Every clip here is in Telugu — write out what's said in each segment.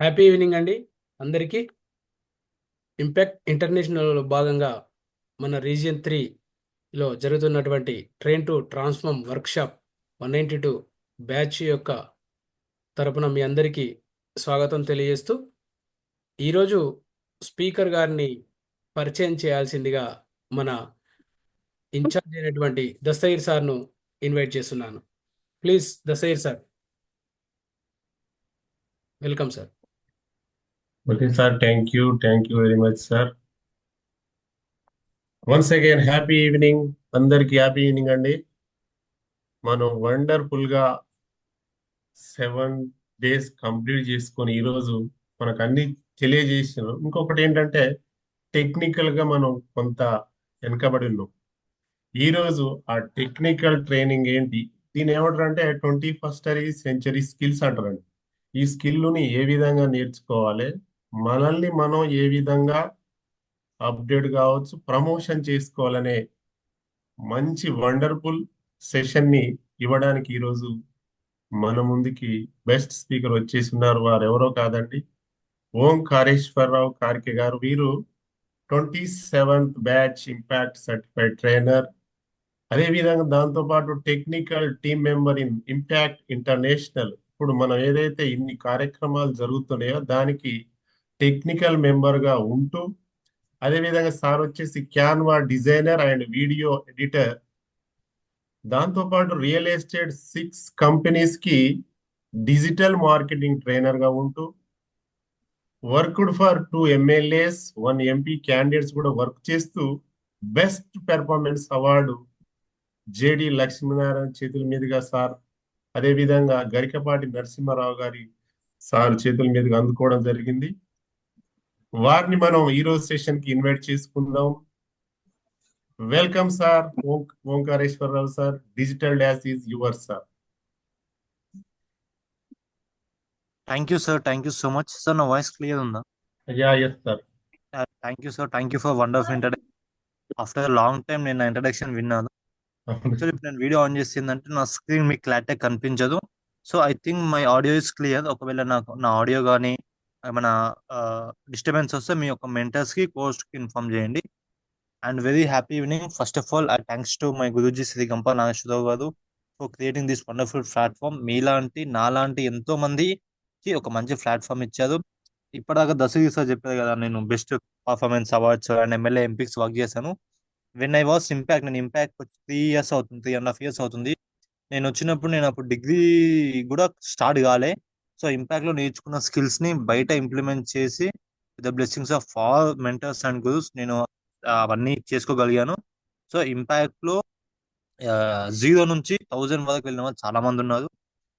హ్యాపీ ఈవినింగ్ అండి అందరికీ. ఇంపాక్ట్ ఇంటర్నేషనల్ భాగంగా మన రీజియన్ 3లో జరుగుతున్నటువంటి train to transform workshop 192 batch యొక్క తరపున మీ అందరికీ స్వాగతం తెలియజేస్తూ ఈరోజు స్పీకర్ గారిని పరిచయం చేయాల్సిందిగా మన ఇన్ఛార్జ్ అయినటువంటి దస్తగిర్ సార్ను ఇన్వైట్ చేస్తున్నాను. Please Dastagir sir, welcome sir. Okay, sir. Thank you. Thank you very much, sir. Once again, happy evening. అందరికి హ్యాపీ ఈవినింగ్ అండి. మనం వండర్ఫుల్ గా 7 days కంప్లీట్ చేసుకొని ఈరోజు మనకు అన్ని తెలియజేసినారు. ఇంకొకటి ఏంటంటే టెక్నికల్ గా మనం కొంత వెనకబడి ఉన్నాం. ఈరోజు ఆ టెక్నికల్ ట్రైనింగ్ ఏంటి, దీని ఏమంటారు అంటే 21st century స్కిల్స్ అంటారండి. ఈ స్కిల్ని ఏ విధంగా నేర్చుకోవాలి, మనల్ని మనం ఏ విధంగా అప్డేట్ కావచ్చు, ప్రమోషన్ చేసుకోవాలనే మంచి వండర్ఫుల్ సెషన్ ని ఇవ్వడానికి ఈరోజు మన ముందుకి బెస్ట్ స్పీకర్ వచ్చేసి ఉన్నారు. వారు ఎవరో కాదండి, ఓంకారేశ్వరరావు కార్కే గారు. వీరు 27th batch impact certified trainer, అదేవిధంగా దాంతో పాటు technical team member in impact international. ఇప్పుడు మనం ఏదైతే ఇన్ని కార్యక్రమాలు జరుగుతున్నాయో దానికి టెక్నికల్ మెంబర్ గా ఉంటూ, అదేవిధంగా సార్ వచ్చేసి Canva designer and video editor, దాంతో పాటు రియల్ ఎస్టేట్ 6 కంపెనీస్ కి డిజిటల్ మార్కెటింగ్ ట్రైనర్ గా ఉంటూ, worked for 2 MLAs 1 MP candidates కూడా వర్క్ చేస్తూ best performance award JD Lakshminarayana చేతుల మీదుగా సార్, అదేవిధంగా గరికపాటి నరసింహారావు గారి సార్ చేతుల మీదుగా అందుకోవడం జరిగింది. వారిని మనం ఈ రోజు సెషన్ కి ఇన్వైట్ చేసుకుందాం. Welcome sir Omkareswararao sir. Digital dash is your sir. Thank you sir, thank you so much sir. నా వాయిస్ క్లియర్ ఉందా? Yes sir. Thank you sir, thank you for wonderful introduction. After long time నేను నా ఇంట్రడక్షన్ విన్నాను. యాక్చువల్లీ ఇప్పుడు నేను వీడియో ఆన్ చేసిందంటే నా స్క్రీన్ మీకు క్లారిటీ కనిపించదు. So I think my audio is clear. ఒకవేళ నాకు నా ఆడియో కానీ ఏమైనా డిస్టర్బెన్స్ వస్తే మీ యొక్క మెంటర్స్కి కోచ్కి ఇన్ఫార్మ్ చేయండి. And very happy evening. First of all I thanks to my guruji Shri Gampa Nageswararao గారు for creating this wonderful platform. మీలాంటి నాలాంటి ఎంతో మందికి ఒక మంచి ప్లాట్ఫామ్ ఇచ్చారు. ఇప్పటిదాకా దశగిరి సార్ చెప్పారు కదా, నేను best performance awards and MLA MPs work చేశాను. వెన్ ఐ వాస్ ఇంపాక్ట్, నేను ఇంపాక్ట్ వచ్చి 3 years అవుతుంది, 3.5 years అవుతుంది. నేను వచ్చినప్పుడు నేను అప్పుడు డిగ్రీ కూడా స్టార్ట్ కాలే. సో ఇంపాక్ట్లో నేర్చుకున్న స్కిల్స్ని బయట ఇంప్లిమెంట్ చేసి with the blessings of all mentors and gurus నేను అవన్నీ చేసుకోగలిగాను. సో ఇంపాక్ట్లో 0 నుంచి 1000 వరకు వెళ్ళిన వాళ్ళు చాలా మంది ఉన్నారు.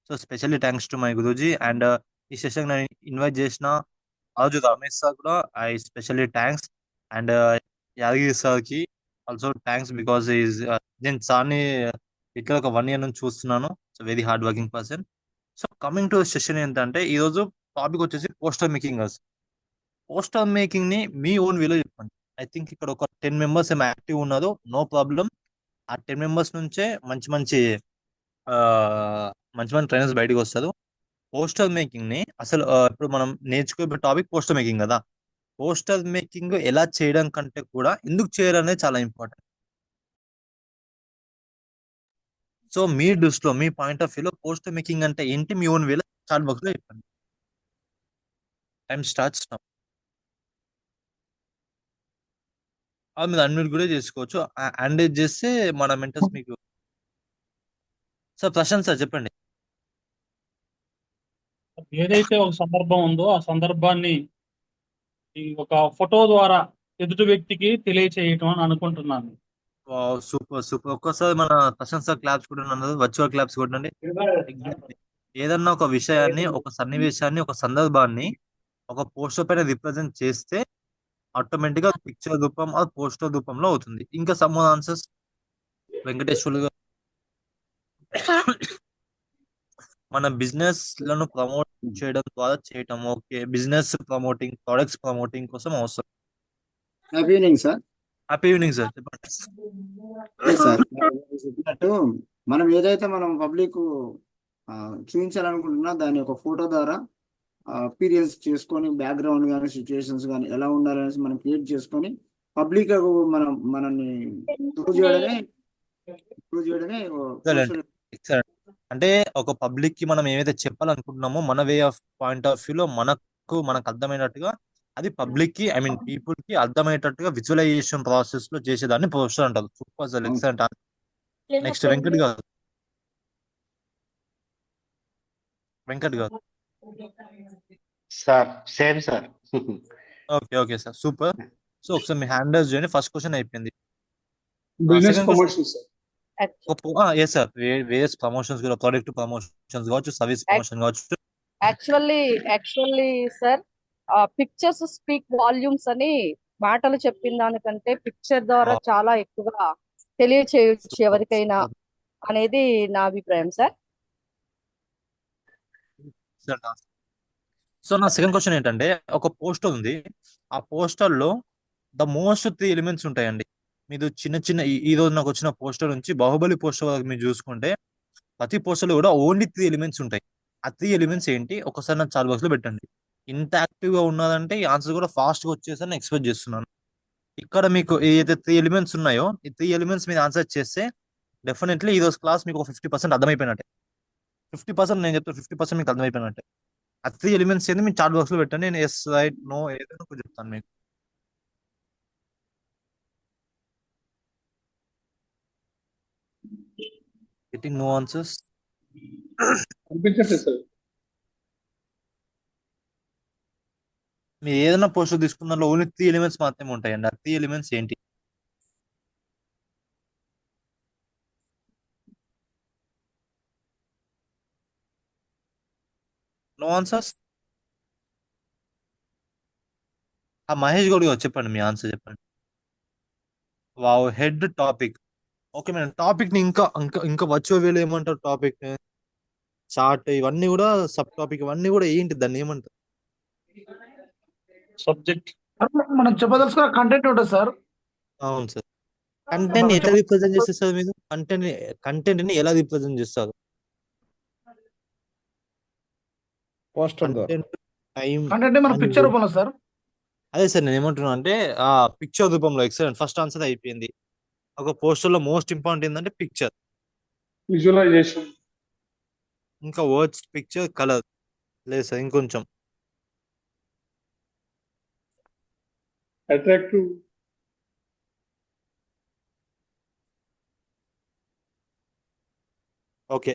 So specially thanks to my Guruji. And ఈ సెషన్ నేను ఇన్వైట్ చేసిన రాజు రమేష్ సార్ కూడా I specially thanks. And Yadagiri సార్కి ఆల్సో థ్యాంక్స్ బికాస్ ఈజ్ నేను సార్ని ఇట్లా ఒక 1 year నుంచి చూస్తున్నాను. So very hard working person. So coming to session ఏంటంటే ఈరోజు టాపిక్ వచ్చేసి పోస్టర్ మేకింగ్. పోస్టర్ మేకింగ్ ని మీ ఓన్ వేలో చెప్పండి. ఐ థింక్ ఇక్కడ ఒక 10 members ఏమో యాక్టివ్ ఉన్నారు. No problem. ఆ 10 members నుంచే మంచి మంచి ఆ, మంచి మంచి ట్రైనర్స్ బయటకు వస్తారు. పోస్టర్ మేకింగ్ ని అసలు ఇప్పుడు మనం నేర్చుకునే టాపిక్ పోస్టర్ మేకింగ్ కదా. పోస్టర్ మేకింగ్ ఎలా చేయడం కంటే కూడా ఎందుకు చేయాలనేది చాలా ఇంపార్టెంట్. సో మీ దృష్టిలో, మీ పాయింట్ ఆఫ్ వ్యూలో పోస్టర్ మేకింగ్ అంటే ఏంటి, మీ ఓన్ వేలో చాట్ బాక్స్ లో చెప్పండి. Time starts now. అది మీరు అన్మ్యూట్ కూడా చేసుకోవచ్చు. అండేజ్ చేస్తే మన మెంటర్స్ మీకు. సార్ ప్రశాంత్ సార్ చెప్పండి. ఏదైతే ఒక సందర్భం ఉందో ఆ సందర్భాన్ని ఈ ఒక ఫోటో ద్వారా ఎదుటి వ్యక్తికి తెలియచేయటం అని అనుకుంటున్నాను. Super super. ఒక్కసారి మన ప్రశంస క్లాప్స్ కూడా అన్నారు, వర్చువల్ క్లాప్స్ కొట్టండి. ఎగ్జాక్ట్లీ. ఏదన్నా ఒక విషయాన్ని, ఒక సన్నివేశాన్ని, ఒక సందర్భాన్ని ఒక పోస్టర్ పైన రిప్రజెంట్ చేస్తే ఆటోమేటిక్ గా పిక్చర్ రూపం ఆ పోస్టర్ రూపంలో అవుతుంది. ఇంకా సమ్ ఆన్సర్స్ వెంకటేశ్వర్లు గారు. మన బిజినెస్ లను ప్రమోట్ చేయడం ద్వారా చేయటం okay. Business promoting, products promoting కోసం అవసరం. Happy evening sir. Happy evening sir, చెప్పండి. అదే సార్ చెప్పినట్టు మనం ఏదైతే మనం పబ్లిక్ చూపించాలనుకుంటున్నా దాని ఒక ఫోటో ద్వారా అపీరియన్స్ చేసుకొని బ్యాక్గ్రౌండ్ కానీ సిచ్యువేషన్స్ కానీ ఎలా ఉండాలనేసి మనం క్రియేట్ చేసుకొని పబ్లిక్ మనల్ని ప్రూవ్ చేయడమే ఎక్సలెంట్, ఎక్సలెంట్. అంటే ఒక పబ్లిక్ కి మనం ఏమైతే చెప్పాలనుకుంటున్నామో మన వే ఆఫ్ పాయింట్ ఆఫ్ వ్యూలో మనకు అర్థమైనట్టుగా అది పబ్లిక్ కి, ఐ మీన్ పీపుల్ కి అర్థమయ్యేటట్టుగా విజువలైజేషన్ ప్రాసెస్ లో చేసేదాన్ని పోస్టర్ అంటారు. Super sir, excellent. Next Venkat గారు. Sir same sir. Okay, okay sir, super. So ఒకసారి మీ హ్యాండ్ రైజ్ చేయండి. ఫస్ట్ క్వశ్చన్ అయిపోయింది. Business second question. Promotion sir. Yes sir, various promotions కూడా, ప్రొడక్ట్ ప్రమోషన్స్ కావచ్చు, సర్వీస్ ప్రమోషన్ కావచ్చు. Actually sir, pictures speak volumes అని మాటలు చెప్పిన దానికంటే పిక్చర్ ద్వారా చాలా ఎక్కువగా తెలియచేయచ్చు ఎవరికైనా అనేది నా అభిప్రాయం సార్. సో నా సెకండ్ క్వశ్చన్ ఏంటంటే, ఒక పోస్టర్ ఉంది. ఆ పోస్టర్ లో ద మోస్ట్ 3 ఎలిమెంట్స్ ఉంటాయండి. మీరు చిన్న చిన్న ఈ రోజు నాకు వచ్చిన పోస్టర్ నుంచి బాహుబలి పోస్టర్ వరకు మీరు చూసుకుంటే ప్రతి పోస్టర్ లో కూడా ఓన్లీ 3 ఎలిమెంట్స్ ఉంటాయి. ఆ 3 ఎలిమెంట్స్ ఏంటి ఒకసారి నాకు చాట్ బాక్స్ లో పెట్టండి. ఇంత యాక్టివ్ గా ఉన్నదంటే ఈ ఆన్సర్ కూడా ఫాస్ట్ గా వచ్చేసరి నేను ఎక్స్పెక్ట్ చేస్తున్నాను. ఇక్కడ మీకు ఏదైతే 3 ఎలిమెంట్స్ ఉన్నాయో ఈ 3 ఎలిమెంట్స్ మీరు ఆన్సర్ చేస్తే డెఫినెట్లీ ఈ రోజు క్లాస్ మీకు ఒక 50% అర్థమైపోయినట్టే. 50% నేను చెప్తాను, 50% మీకు అర్థమైపోయినట్టే. ఆ 3 ఎలిమెంట్స్ ఏంది మీరు చాట్ బాక్స్ లో పెట్టండి. నేను ఎస్, రైట్, నో ఏదైనా ఒకటి చెప్తాను మీకు. Getting no answers. కనిపించట్లేదు సార్. మీరు ఏదైనా పోస్టర్ తీసుకున్న దాంట్లో ఓన్లీ 3 ఎలిమెంట్స్ మాత్రమే ఉంటాయండి. ఆ 3 ఎలిమెంట్స్ ఏంటి? No answers. ఆ మహేష్ గౌడ్ గారు చెప్పండి, మీ ఆన్సర్ చెప్పండి. Wow, head topic. Okay madam, topic ని ఇంకా ఇంకా ఇంకా వచ్చే వేలు ఏమంటారు? టాపిక్, చార్ట్, ఇవన్నీ కూడా సబ్ టాపిక్, ఇవన్నీ కూడా ఏంటి, దాన్ని ఏమంటారు? సబ్జెక్ట్. మనం చెప్పదలుచుకున్న కంటెంట్ ఉంటుంది సార్. అవును సార్. కంటెంట్ ఎట్లా రిప్రజెంట్ చేస్తారు సార్ మీరు? కంటెంట్ ని ఎలా రిప్రజెంట్ చేస్తారు? పోస్టర్ ద్వారా. కంటెంట్, టైం, కంటెంట్ మన పిక్చర్ రూపంలో సార్. అదే సార్ నేను ఏమంటున్నాను అంటే ఆ పిక్చర్ రూపంలో. ఎక్సలెంట్, ఫస్ట్ ఆన్సర్ అయిపోయింది. ఒక పోస్టర్ లో మోస్ట్ ఇంపార్టెంట్ ఏంటంటే పిక్చర్, విజువలైజేషన్, ఇంకా వర్డ్స్, పిక్చర్, కలర్. లేదు సార్, ఇంకొంచెం. Attractive, okay.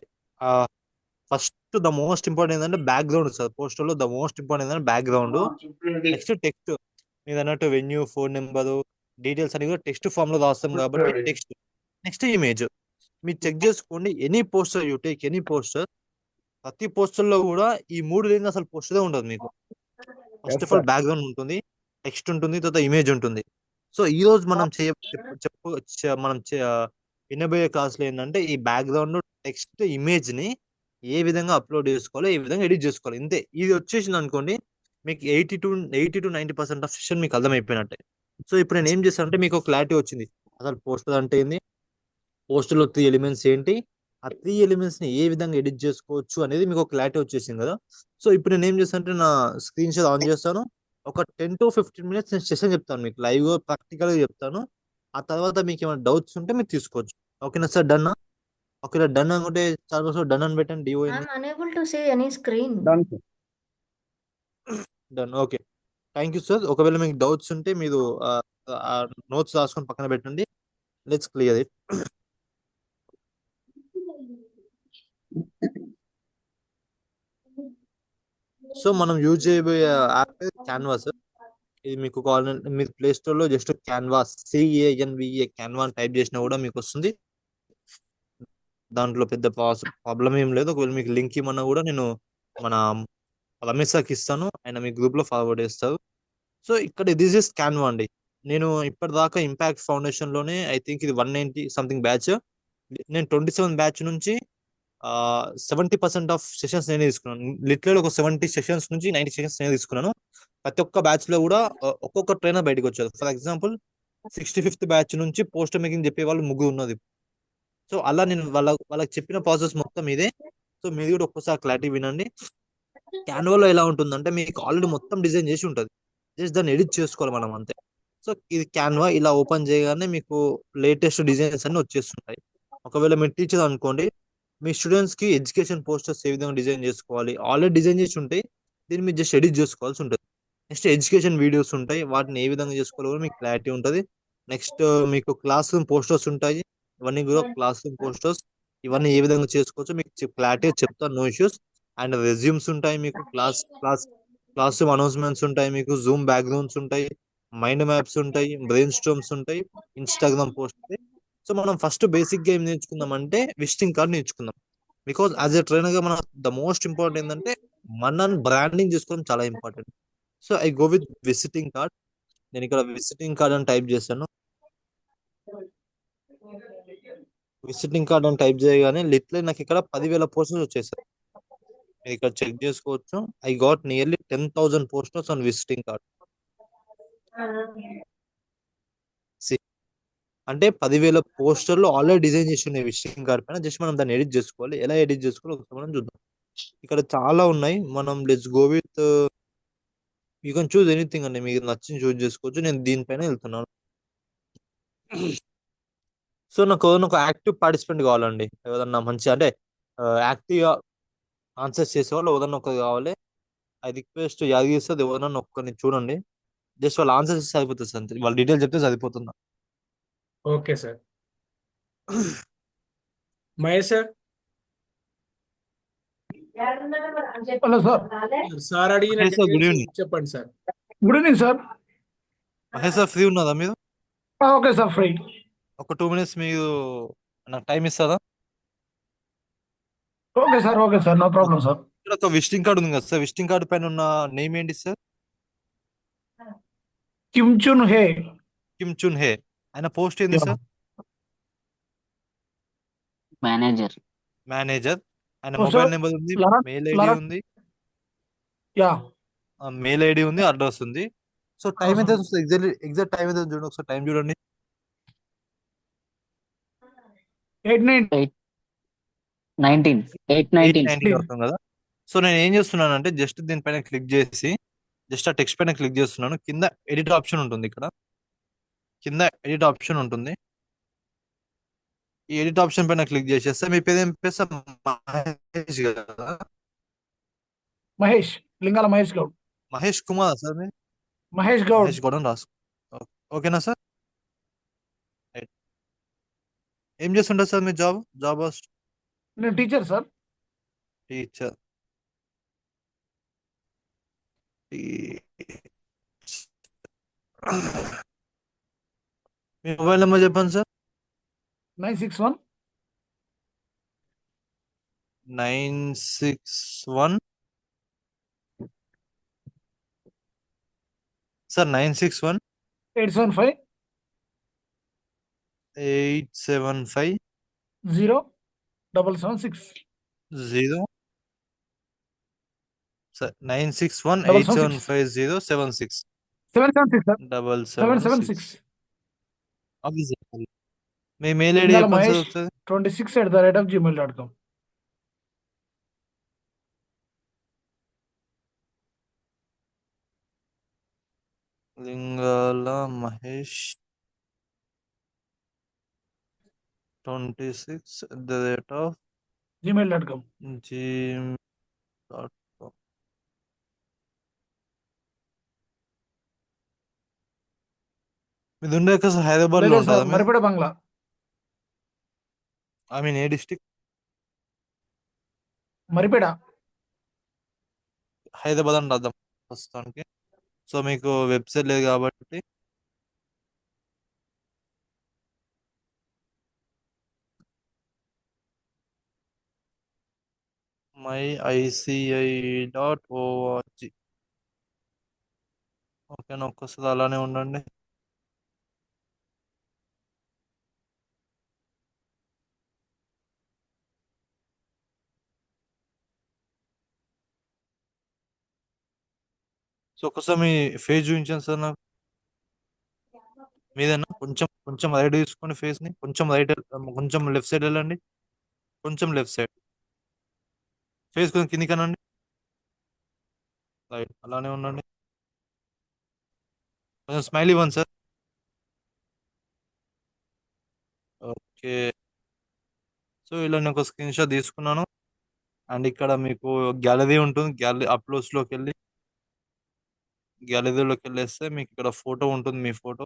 First the most important ఏంటంటే బ్యాక్గ్రౌండ్ సార్. పోస్టర్ లో ద మోస్ట్ ఇంపార్టెంట్ ఏంటంటే బ్యాక్గ్రౌండ్. నెక్స్ట్ టెక్స్ట్, మీరు అన్నట్టు వెన్యూ, ఫోన్ నెంబరు, డీటెయిల్స్ అని కూడా టెక్స్ట్ ఫామ్ లో రాస్తాం కాబట్టి టెక్స్ట్. Next image. మీరు చెక్ చేసుకోండి, any poster you take, any poster, ప్రతి పోస్టర్ లో కూడా ఈ 3 లేని అసలు పోస్టరే ఉండదు మీకు. ఫస్ట్ ఆఫ్ ఆల్ బ్యాక్గ్రౌండ్ ఉంటుంది, టెక్స్ట్ ఉంటుంది, తర్వాత ఇమేజ్ ఉంటుంది. సో ఈ రోజు మనం మనం వినబోయే క్లాసులో ఏంటంటే ఈ బ్యాక్గ్రౌండ్, టెక్స్ట్, ఇమేజ్ ని ఏ విధంగా అప్లోడ్ చేసుకోవాలో, ఏ విధంగా ఎడిట్ చేసుకోవాలి, ఇంతే. ఇది వచ్చేసింది అనుకోండి, మీకు 80 to 90% ఆఫ్ సెషన్ మీకు అర్థమైపోయినట్టే. సో ఇప్పుడు నేను ఏం చేస్తాను అంటే మీకు క్లారిటీ వచ్చింది అసలు పోస్టర్ అంటే ఏంది, పోస్టర్ లో 3 ఎలిమెంట్స్ ఏంటి, ఆ 3 ఎలిమెంట్స్ ని ఏ విధంగా ఎడిట్ చేసుకోవచ్చు అనేది మీకు క్లారిటీ వచ్చేసింది కదా. సో ఇప్పుడు నేను ఏం చేస్తాను అంటే నా స్క్రీన్ షాట్ ఆన్ చేస్తాను. ఒక 10 to 15 minutes నేను సెషన్ చెప్తాను మీకు, లైవ్ గా ప్రాక్టికల్ గా చెప్తాను. ఆ తర్వాత మీకు ఏమైనా డౌట్స్ ఉంటే మీరు తీసుకోవచ్చు. ఓకేనా సార్? డన్? ఓకే, డన్ అనుకుంటే చాలా డన్ అని పెట్టండి. DO I'm unable to see any screen. Done. Okay, thank you sir. ఒకవేళ మీకు డౌట్స్ ఉంటే మీరు నోట్స్ రాసుకొని పక్కన పెట్టండి. Let's clear it. సో మనం యూజ్ చేయబోయే యాప్ క్యాన్వాస్. ఇది మీకు కావాలంటే మీరు ప్లే స్టోర్ లో just canvas, CANVA, Canva type చేసినా కూడా మీకు వస్తుంది. దాంట్లో పెద్ద ప్రాబ్లం ఏం లేదు. ఒకవేళ మీకు లింక్ ఇవ్వమన్నా కూడా నేను మన రమేష్ సార్కి ఇస్తాను, ఆయన మీ గ్రూప్ లో ఫార్వర్డ్ చేస్తారు. సో ఇక్కడ దిస్ ఇస్ క్యాన్వా అండి. నేను ఇప్పటిదాకా ఇంపాక్ట్ ఫౌండేషన్ లోనే ఐ థింక్ ఇది 190 సంథింగ్ బ్యాచ్. నేను 27 బ్యాచ్ నుంచి 70% ఆఫ్ సెషన్స్ నేనే తీసుకున్నాను. లిటరల్ ఒక 70 సెషన్స్ నుంచి 90 సెషన్స్ నేనే తీసుకున్నాను. ప్రతి ఒక్క బ్యాచ్ లో కూడా ఒక్కొక్క ట్రైనర్ బయటకు వచ్చారు. ఫర్ ఎగ్జాంపుల్ 65th బ్యాచ్ నుంచి పోస్టర్ మేకింగ్ చెప్పే వాళ్ళు 3 ఉన్నది. సో అలా నేను వాళ్ళకి చెప్పిన ప్రాసెస్ మొత్తం ఇదే. సో మీరు కూడా ఒక్కసారి క్లారిటీ వినండి. క్యాన్వాలో ఎలా ఉంటుందంటే మీకు ఆల్రెడీ మొత్తం డిజైన్ చేసి ఉంటుంది, జస్ట్ దాన్ని ఎడిట్ చేసుకోవాలి మనం అంతే. సో ఇది క్యాన్వా ఇలా ఓపెన్ చేయగానే మీకు లేటెస్ట్ డిజైన్స్ అన్ని వచ్చేస్తుంటాయి. ఒకవేళ మీరు టీచర్ అనుకోండి, మీ స్టూడెంట్స్ కి ఎడ్యుకేషన్ పోస్టర్స్ ఏ విధంగా డిజైన్ చేసుకోవాలి ఆల్రెడీ డిజైన్ చేసి ఉంటాయి, దీన్ని మీరు జస్ట్ ఎడిట్ చేసుకోవాల్సి ఉంటుంది. నెక్స్ట్ ఎడ్యుకేషన్ వీడియోస్ ఉంటాయి, వాటిని ఏ విధంగా చేసుకోవాలో కూడా మీకు క్లారిటీ ఉంటుంది. నెక్స్ట్ మీకు క్లాస్ రూమ్ పోస్టర్స్ ఉంటాయి, ఇవన్నీ కూడా క్లాస్ రూమ్ పోస్టర్స్, ఇవన్నీ ఏ విధంగా చేసుకోవచ్చో మీకు క్లారిటీగా చెప్తాను, నో ఇష్యూస్. అండ్ రెజ్యూమ్స్ ఉంటాయి, మీకు క్లాస్ రూమ్ అనౌన్స్మెంట్స్ ఉంటాయి, మీకు జూమ్ బ్యాక్గ్రౌండ్స్ ఉంటాయి, మైండ్ మ్యాప్స్ ఉంటాయి, బ్రెయిన్ స్టార్మ్స్ ఉంటాయి, ఇన్స్టాగ్రామ్ పోస్ట్ ఉంటాయి. సో మనం ఫస్ట్ బేసిక్ గా ఏం నేర్చుకుందాం అంటే విజిటింగ్ కార్డ్ నేర్చుకుందాం. బికాజ్ యాజ్ ఎ ట్రైనర్ గా మన ద మోస్ట్ ఇంపార్టెంట్ ఏంటంటే మనల్ని బ్రాండింగ్ చేసుకోవడం చాలా important. So I go with visiting card. నేను ఇక్కడ విజిటింగ్ కార్డ్ అని టైప్ చేశాను. విజిటింగ్ కార్డ్ అని టైప్ చేయగానే లిటరలీ నాకు ఇక్కడ 10,000 పోస్టర్స్ వచ్చేసాయి. మీరు ఇక్కడ చెక్ చేసుకోవచ్చు. I got nearly 10,000 posters on visiting card. అంటే 10,000 పోస్టర్లు ఆల్రెడీ డిజైన్ చేసి ఉన్నాయి విజిటింగ్ కార్డ్ పైన, జస్ట్ మనం దాన్ని ఎడిట్ చేసుకోవాలి. ఎలా ఎడిట్ చేసుకోవాలో ఒకసారి మనం చూద్దాం. ఇక్కడ చాలా ఉన్నాయి, మనం let's go with you can choose anything అండి, మీకు నచ్చింది చూస్ చేసుకోవచ్చు. నేను దీనిపైన వెళ్తున్నాను. సో నాకు ఒక యాక్టివ్ పార్టిసిపెంట్ కావాలండి, ఏదన్నా మంచి అంటే యాక్టివ్ గా ఆన్సర్స్ చేసేవాళ్ళు ఏదన్నా ఒకరు కావాలి. ఐ రిక్వెస్ట్ యాదగిరి సార్ ఎవరన్నా ఒక్కరిని చూడండి, జస్ట్ వాళ్ళు ఆన్సర్ చేస్తే సరిపోతుంది సార్, అంతే. వాళ్ళ డీటెయిల్ చెప్తే సరిపోతుందా? Okay sir. Mahesh sir. Hello sir. Sir అడిగిన Mahesh sir, good details evening. చెప్పండి sir. Good evening sir. Mahesh sir free ఉన్నదా మీరు? Okay sir, free. ఒక 2 minutes మీరు నాకు టైం ఇస్తారా? Okay sir, no problem sir. ఇక్కడ ఒక విజిటింగ్ కార్డు ఉంది కదా సార్, విజిటింగ్ కార్డు పైన ఉన్న నేమ్ ఏంటి సార్? కిమ్ చున్ హే. కిమ్ చున్ హే. ఆయన పోస్ట్ ఏంది సార్? మేనేజర్. మేనేజర్. ఆయన Oh, మొబైల్ sir, నెంబర్ ఉంది, Larat- మెయిల్ ఐడి Larat- ఉంది, యా. మెయిల్ ఐడి ఉంది, అడ్రస్ ఉంది. సో టైం ఎంత వస్తుంది? ఎగ్జాక్ట్ టైం ఎంత చూడండి ఒకసారి, టైం చూడండి. 8/9. 8/19 అవుతుంది కదా. సో నేను ఏం చేస్తున్నాను అంటే జస్ట్ దీనిపైన క్లిక్ చేసి జస్ట్ ఆ టెక్స్ట్ పైన క్లిక్ చేస్తున్నాను. కింద ఎడిట్ ఆప్షన్ ఉంటుంది, ఇక్కడ కింద ఎడిట్ ఆప్షన్ ఉంటుంది. ఈ ఎడిట్ ఆప్షన్ పైన క్లిక్ చేసేస్తే మీ పేరు ఏం పేరు సార్? మహేష్ కదా? మహేష్, లింగాల మహేష్ గౌడ్. మహేష్ కుమార్ సార్ మీరు? మహేష్ గౌడ్. మహేష్ గౌడ్ అని రాసుకో. ఓకేనా సార్? రైట్. ఏం చేస్తుంటారు సార్ మీ జాబ్ నేను టీచర్ సార్. టీచర్. మీ మొబైల్ నెంబర్ చెప్పండి sir. 961 961 sir 961 875 875 0776. 0 sir 961 776. 875 076 776 sir. 776. 776. Okay sir. మీ మెయిల్ ఐడి లింగాల చెప్పండి సార్ మహేష్ ఒకసారి. 26@gmail.com. లింగాల మహేష్ 26@gmail.com. gmail.com. మీది ఉండే కదా సార్, హైదరాబాద్ లో లేదు ఉంటుందా సార్, మీరు? మరిపేట బంగ్లా. ఐ మీన్ ఏ డిస్టిక్? మరిపేట. హైదరాబాద్ అని రాద్దాం ప్రస్తుతానికి. సో మీకు వెబ్సైట్ లేదు కాబట్టి myICI.org. ఓకేనా, ఒక్కసారి అలానే ఉండండి. సో ఒకసారి మీ ఫేస్ చూపించండి సార్ నాకు. మీదేనా? కొంచెం రైట్ తీసుకోండి ఫేస్ ని, కొంచెం రైట్, కొంచెం లెఫ్ట్ సైడ్ వెళ్ళండి, కొంచెం లెఫ్ట్ సైడ్. ఫేస్ కొంచెం కిందికి అనండి. రైట్, అలానే ఉండండి. కొంచెం స్మైల్ ఇవ్వండి సార్. ఓకే, సో ఇలా నేను ఒక స్క్రీన్ షాట్ తీసుకున్నాను. అండ్ ఇక్కడ మీకు గ్యాలరీ ఉంటుంది. గ్యాలరీ గ్యాలరీలోకి వెళ్ళేస్తే మీకు ఇక్కడ ఫోటో ఉంటుంది, మీ photo.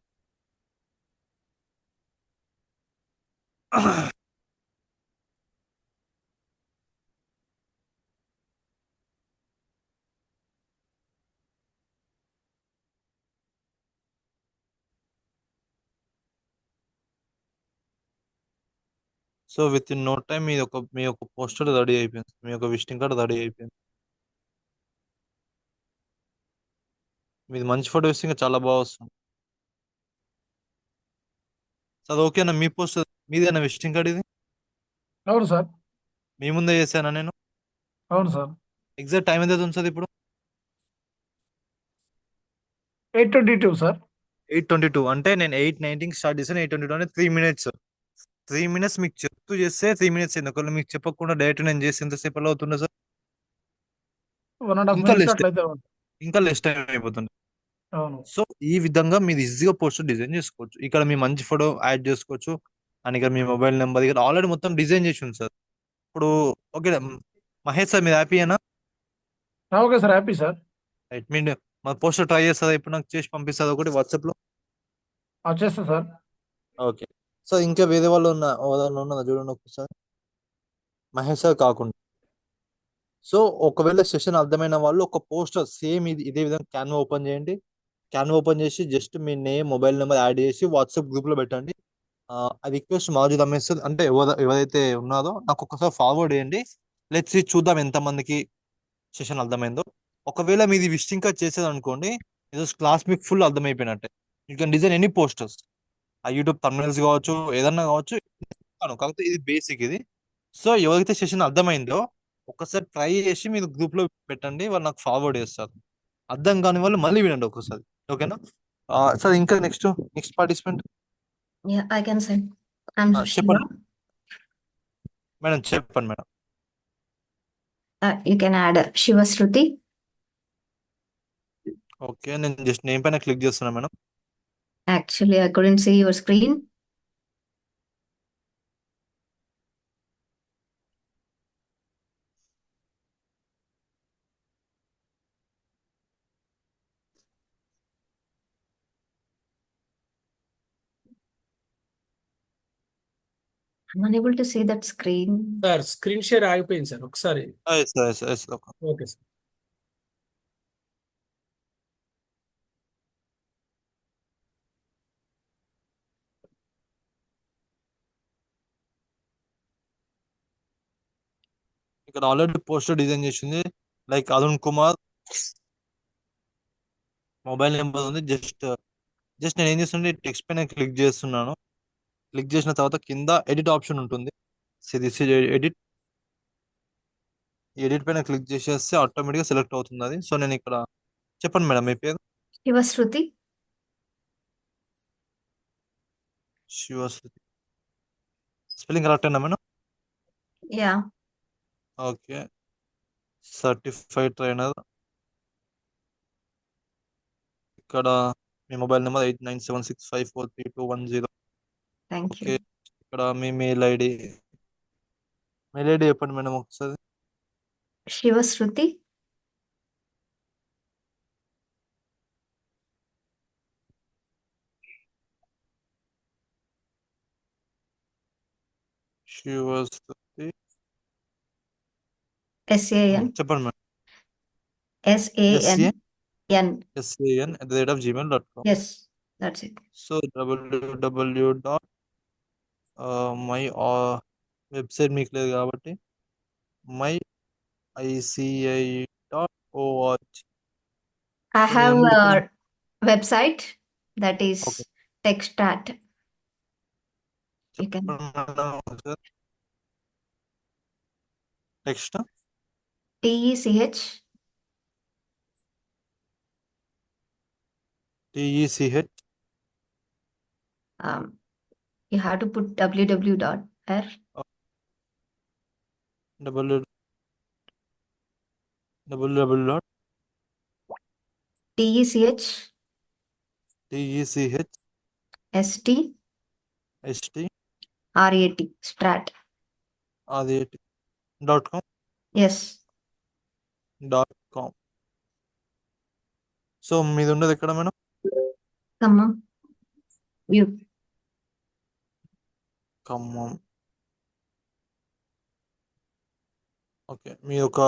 So within no time మీ యొక్క పోస్టర్ రెడీ అయిపోయింది, మీ యొక్క విజిటింగ్ కార్డ్ రెడీ అయిపోయింది. మీది మంచి ఫోటో వేస్తే ఇంకా చాలా బాగా వస్తుంది. సో అది ఓకేనా? మీ పోస్టర్ మీదేనా విజిటింగ్ కార్డ్ ఇది? అవును సార్. మీ ముందే చేశానా నేను? అవును సార్. ఎగ్జాక్ట్ టైం ఎంత అవుతుంది సార్ ఇప్పుడు? 8:22 సార్. 8:22 అంటే నేను 8:19 స్టార్ట్ చేశాను. 8:22 అంటే 3 మినిట్స్. 3 మినిట్స్ మీకు చెప్తూ చేస్తే 3 మినిట్స్ అయింది. ఒకవేళ మీకు చెప్పకుండా డైరెక్ట్ నేను చేసి ఎంతసేపు అలా అవుతుండే సార్? 1.5 ఇంకా మినిట్స్ లెస్ అట్లయితే అవును. ఇంకా లెస్ టైం అయిపోతుంది. అవును. సో ఈ విధంగా మీరు ఈజీగా పోస్టర్ డిజైన్ చేసుకోవచ్చు. ఇక్కడ మీ మంచి ఫోటో యాడ్ చేసుకోవచ్చు. అండ్ ఇక్కడ మీ మొబైల్ నెంబర్ ఇక్కడ ఆల్రెడీ మొత్తం డిజైన్ చేసి ఉంది సార్. ఇప్పుడు ఓకే మహేష్ సార్, మీరు హ్యాపీయేనా? Okay sir, happy sir. Right, మీరు మా పోస్టర్ ట్రై చేస్తుందా? ఇప్పుడు నాకు చేసి పంపిస్తుంది ఒకటి వాట్సాప్లో. చేస్తా సార్. ఓకే, సో ఇంకా వేరే వాళ్ళు ఉన్నదా చూడండి ఒకసారి, మహేష్ సార్ కాకుండా. సో ఒకవేళ సెషన్ అర్థమైన వాళ్ళు ఒక పోస్టర్ సేమ్ ఇదే విధంగా క్యాన్వా ఓపెన్ చేయండి. క్యాన్వా ఓపెన్ చేసి జస్ట్ మీ నేమ్, మొబైల్ నెంబర్ యాడ్ చేసి వాట్సాప్ గ్రూప్లో పెట్టండి. ఆ రిక్వెస్ట్ మాజీ రమేష్ అంటే ఎవరైతే ఉన్నారో నాకు ఒకసారి ఫార్వర్డ్ చేయండి. లెట్స్ చూద్దాం ఎంతమందికి సెషన్ అర్థమైందో. ఒకవేళ మీది విజిటింగ్ కార్డ్ చేసేది అనుకోండి, ఈరోజు క్లాస్ మీకు ఫుల్ అర్థమైపోయినట్టే. You can design any posters, ఆ యూట్యూబ్ థంబ్నెయిల్స్ కావచ్చు, ఏదన్నా కావచ్చు. కాకపోతే ఇది బేసిక్ ఇది. సో ఎవరైతే సెషన్ అర్థమైందో ఒకసారి ట్రై చేసి మీరు గ్రూప్లో పెట్టండి, వాళ్ళు నాకు ఫార్వర్డ్ చేస్తారు. అర్థం కాని వాళ్ళు మళ్ళీ వినండి ఒకసారి, ఓకేనా? సార్ ఇంకా next participant Yeah, I can send. I'm Shiva. చెప్పండి మేడం, చెప్పండి madam. You can add Shiva Shruti. Okay, నేను జస్ట్ నేమ్ పైన క్లిక్ చేస్తున్నా madam. Actually, I couldn't see your screen. I'm unable to see that screen. Sir screen share ఆగిపోయింది సార్, ఒకసారి. Okay sir. ఇక్కడ ఆల్రెడీ పోస్టర్ డిజైన్ చేసింది like Arun Kumar, mobile number ఉంది. జస్ట్ నేను ఏం చేస్తుంటే టెక్స్ట్ పైన క్లిక్ చేస్తున్నాను. క్లిక్ చేసిన తర్వాత కింద ఎడిట్ ఆప్షన్ ఉంటుంది. దిస్ ఎడిట్ పైన క్లిక్ చేసేస్తే ఆటోమేటిక్గా సెలెక్ట్ అవుతుంది అది. సో నేను ఇక్కడ చెప్పండి మేడం, మీ పేరు? Shiva Shruti. Shivashruti, spelling correct అయినా madam? Yeah. Okay, certified trainer. ఇక్కడ మీ mobile number 8976543210. Thank okay, you. ఇక్కడ మీ మెయిల్ ఐడి చెప్పండి మేడం ఒకసారి. Shiva Shruti. శివశ్రుతి SAN. చెప్పండి madam. SAN. san@gmail.com. Yes, that's it. So www. My website మీకు లేదు కాబట్టి myICI.org. I So have నేను a website that is Okay. Techstat. You can. Text TECH. TECH. You have to put www.r. www. TECH TECH ST ST RAT strat. అది .com. Yes. .com. సో మీది ఉండదు ఎక్కడ madam? Khmmam. You. Khammam. Okay, మీ ఒక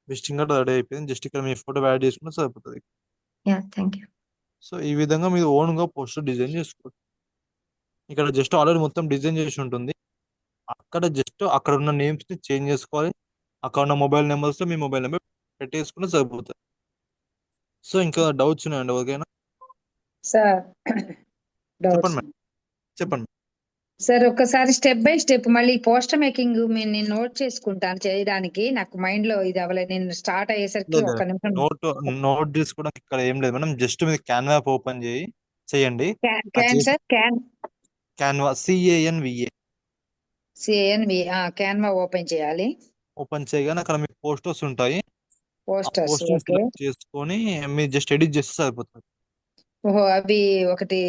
విజిటింగ్ కార్డ్ రెడీ అయిపోయింది. జస్ట్ ఇక్కడ మీ ఫోటో యాడ్ చేసుకుంటే సరిపోతుంది. Yeah, thank you. సో ఈ విధంగా మీరు ఓన్గా పోస్టర్ డిజైన్ చేసుకోవచ్చు. ఇక్కడ జస్ట్ ఆల్రెడీ మొత్తం డిజైన్ చేసి ఉంటుంది. అక్కడ జస్ట్ అక్కడ ఉన్న నేమ్స్ని చేంజ్ చేసుకోవాలి. అక్కడ ఉన్న మొబైల్ నెంబర్స్లో మీ మొబైల్ నెంబర్ పెట్టేసుకుంటే సరిపోతుంది. సో ఇంకా డౌట్స్ ఉన్నాయండి ఓకేనా? సార్ చెప్పండి మేడం, చెప్పండి. సార్ ఒక్కసారి స్టెప్ బై స్టెప్ మళ్ళీ పోస్టర్ మేకింగ్ నేను నోట్ చేసుకుంటాను చేయడానికి. నాకు మైండ్ లో ఇది అవ్వలేదు. నేను స్టార్ట్ అయ్యేసరికి ఒక్క నిమిషం. నోట్ చేసుకోవడానికి ఇక్కడ ఏం లేదు మేడం. జస్ట్ మీరు క్యాన్వా ఓపెన్ చేయండి. Can sir Canva CANVA Canva open చేయాలి. ఓపెన్ చేయగానే అక్కడ మీకు పోస్టర్స్ ఉంటాయి. పోస్టర్స్ సెలెక్ట్ చేసుకొని మీరు జస్ట్ ఎడిట్ చేస్తే సరిపోతుంది. ఓహో, అవి ఒకటి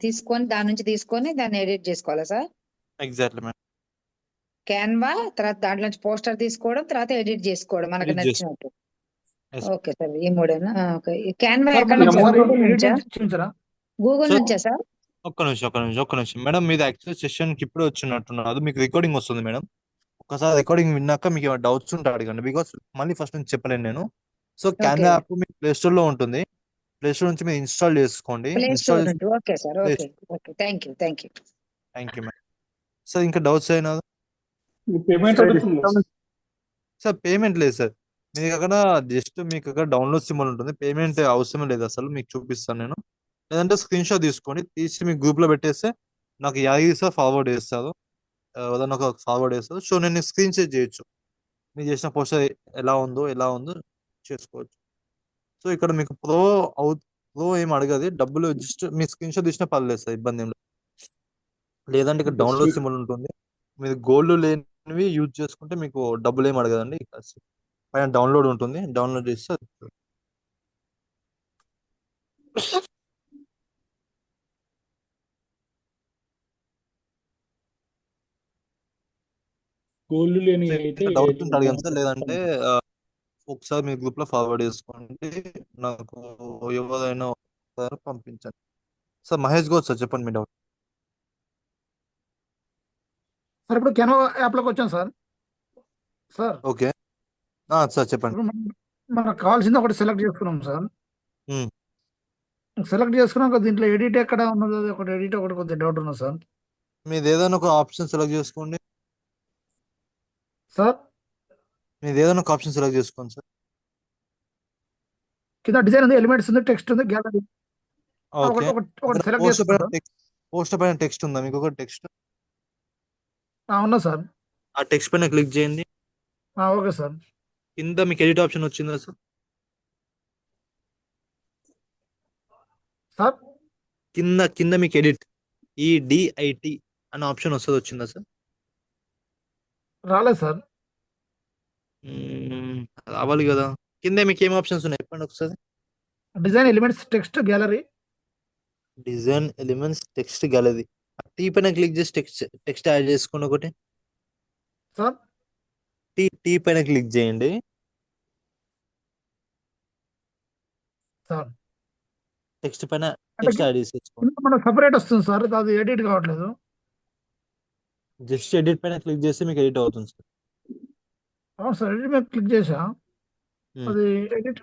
తీసుకొని దాని నుంచి తీసుకొని దాన్ని ఎడిట్ చేసుకోవాలా సార్? Exactly madam. క్యాన్వా తర్వాత దాంట్లో నుంచి పోస్టర్ తీసుకోవడం, తర్వాత ఎడిట్ చేసుకోవడం మనకు Edit నచ్చినట్టు. Yes. ఓకే సార్, ఈ మూడేనా? ఓకే. క్యాన్వా సార్ ఎక్కడ మళ్ళీ నుంచి? ఒకసారి గూగుల్ ఎడిట్ నుంచా? చూపించరా? గూగుల్ Sir, నుంచా సార్? ఒక్క నిమిషం మేడం. మీది యాక్చువల్ సెషన్కి ఇప్పుడు వచ్చినట్టున్నారు. మీకు రికార్డింగ్ వస్తుంది మేడం. ఒకసారి రికార్డింగ్ విన్నాక మీకు ఏమైనా డౌట్స్ ఉంటే అడగండి. బికాస్ మళ్ళీ ఫస్ట్ నుంచి చెప్పలేను నేను. సో క్యాన్వా యాప్ మీకు ప్లే స్టోర్ లో ఉంటుంది. ప్లే స్టోర్ నుంచి మీరు ఇన్స్టాల్ చేసుకోండి. ప్లే ఇన్స్టాల్ స్టోర్ నుంచి. Okay sir, okay okay. Thank you. Thank you madam. Sir ఇంకా డౌట్స్ అయినా? పేమెంట్ అడుగుతుంది. సార్ పేమెంట్ లేదు సార్. మీకు అక్కడ జస్ట్ మీకు అక్కడ డౌన్లోడ్ సింబల్ ఉంటుంది. పేమెంట్ అవసరం లేదు అసలు. మీకు చూపిస్తాను నేను. లేదంటే స్క్రీన్ షాట్ తీసి మీ గ్రూప్ లో పెట్టేస్తే నాకు యాగి సార్ ఫార్వర్డ్ చేస్తారు. ఏదైనా ఒక ఫార్వర్డ్ చేస్తారు. సో నేను స్క్రీన్ షేర్ చేయొచ్చు. మీరు చేసిన పోస్టర్ ఎలా ఉందో చేసుకోవచ్చు. సో ఇక్కడ మీకు ప్రో ఏం అడగదు. డబ్బులు జస్ట్ మీ స్క్రీన్ షాట్ తీసినా పర్లేదు సార్, ఇబ్బంది ఏం లేదు. లేదంటే ఇక్కడ డౌన్లోడ్ సింబల్ ఉంటుంది. మీరు గోల్డ్ లేనివి యూజ్ చేసుకుంటే మీకు డబ్బులు ఏం అడగదండి. పైన డౌన్లోడ్ ఉంటుంది. డౌన్లోడ్ చేస్తే గోల్డ్ లేని అయితే డౌట్ ఉంటే అడగండి సార్. లేదంటే ఒకసారి మీ గ్రూప్ లో ఫార్వర్డ్ చేసుకోండి. నాకు ఎవరైనా పంపించండి. సార్ మహేష్ గౌడ్ సార్, చెప్పండి మీ డౌట్. సార్ ఇప్పుడు కెనో యాప్లోకి వచ్చాం సార్. సార్ ఓకే సార్ చెప్పండి. మనకు కావాల్సింది ఒకటి సెలెక్ట్ చేసుకున్నాం సార్. సెలెక్ట్ చేసుకున్నాక దీంట్లో ఎడిట్ ఎక్కడ ఉన్నది, ఒకటి ఎడిట్ ఒకటి కొద్దిగా డౌట్ ఉన్నది సార్. మీది ఏదైనా ఒక ఆప్షన్ సెలెక్ట్ చేసుకోండి సార్. మీది ఏదైనా ఒక ఆప్షన్ సెలెక్ట్ చేసుకోండి సార్. కింద డిజైన్ ఉంది, ఎలిమెంట్స్ ఉంది, టెక్స్ట్ ఉంది, గ్యాలరీ. ఓకే, ఒకటి సెలెక్ట్ చేసుకుంటాం. పోస్టర్ పైన టెక్స్ట్ ఉందా మీకు? ఒక టెక్స్ట్ ఉన్నా సార్. ఆ టెక్స్ట్ పైన క్లిక్ చేయండి. Okay sir. కింద మీకు ఎడిట్ ఆప్షన్ వచ్చిందా సార్? సార్ కింద మీకు ఎడిట్ EDIT అనే ఆప్షన్ వచ్చిందా సార్? రాలేదు సార్. రావాలి కదా. కింద మీకు ఏం ఆప్షన్స్ ఉన్నాయి చెప్పండి ఒకసారి. Design elements, text, gallery. Design elements, text, gallery. T పైన క్లిక్ చేసి టెక్స్ట్ యాడ్ చేసుకోండి ఒకటి సార్. టీ పైన క్లిక్ చేయండి సార్. టెక్స్ట్ పైన టెక్స్ట్ యాడ్ చేసేసుకోండి. మనకు సపరేట్ వస్తుంది సార్, అది ఎడిట్ కావట్లేదు. జస్ట్ ఎడిట్ పైన క్లిక్ చేస్తే మీకు ఎడిట్ అవుతుంది సార్. అవును సార్, ఎడిట్ మీద క్లిక్ చేసా, అది ఎడిట్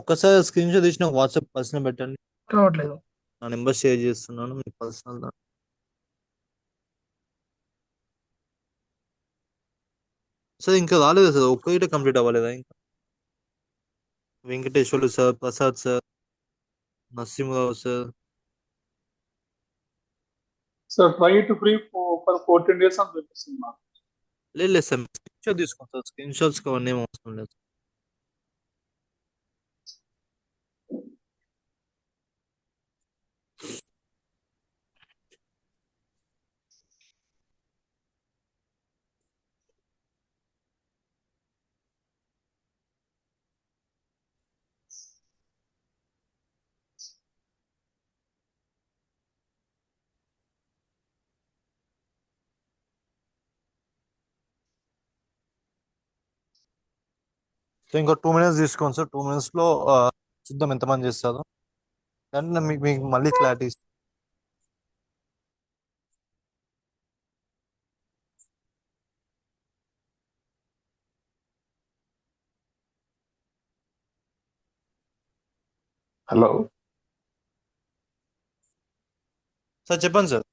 ఒక్కసారి స్క్రీన్ షాట్ తీసిన వాట్సాప్ పర్సనల్ పెట్టండి. కావట్లేదు. నా నెంబర్ షేర్ చేస్తున్నాను మీ పర్సనల్. సార్ ఇంకా రాలేదు సార్, ఒక్కటే కంప్లీట్ అవ్వలేదా ఇంకా? Venkateswarlu sir, Prasad sir, Narasimharao sir. Sir try to free for 14 days అని చూపిస్తుంది. లేదు సార్, స్క్రీన్ షాట్ తీసుకోండి సార్. స్క్రీన్ షాట్స్ అవన్నీ ఏం అవసరం లేదు. సో ఇంకో 2 minutes తీసుకోండి సార్. 2 minutes లో చూద్దాం ఎంతమంది చేస్తారో. అంటే మీకు మళ్ళీ క్లారిటీ ఇస్తాను. హలో సార్ చెప్పండి సార్.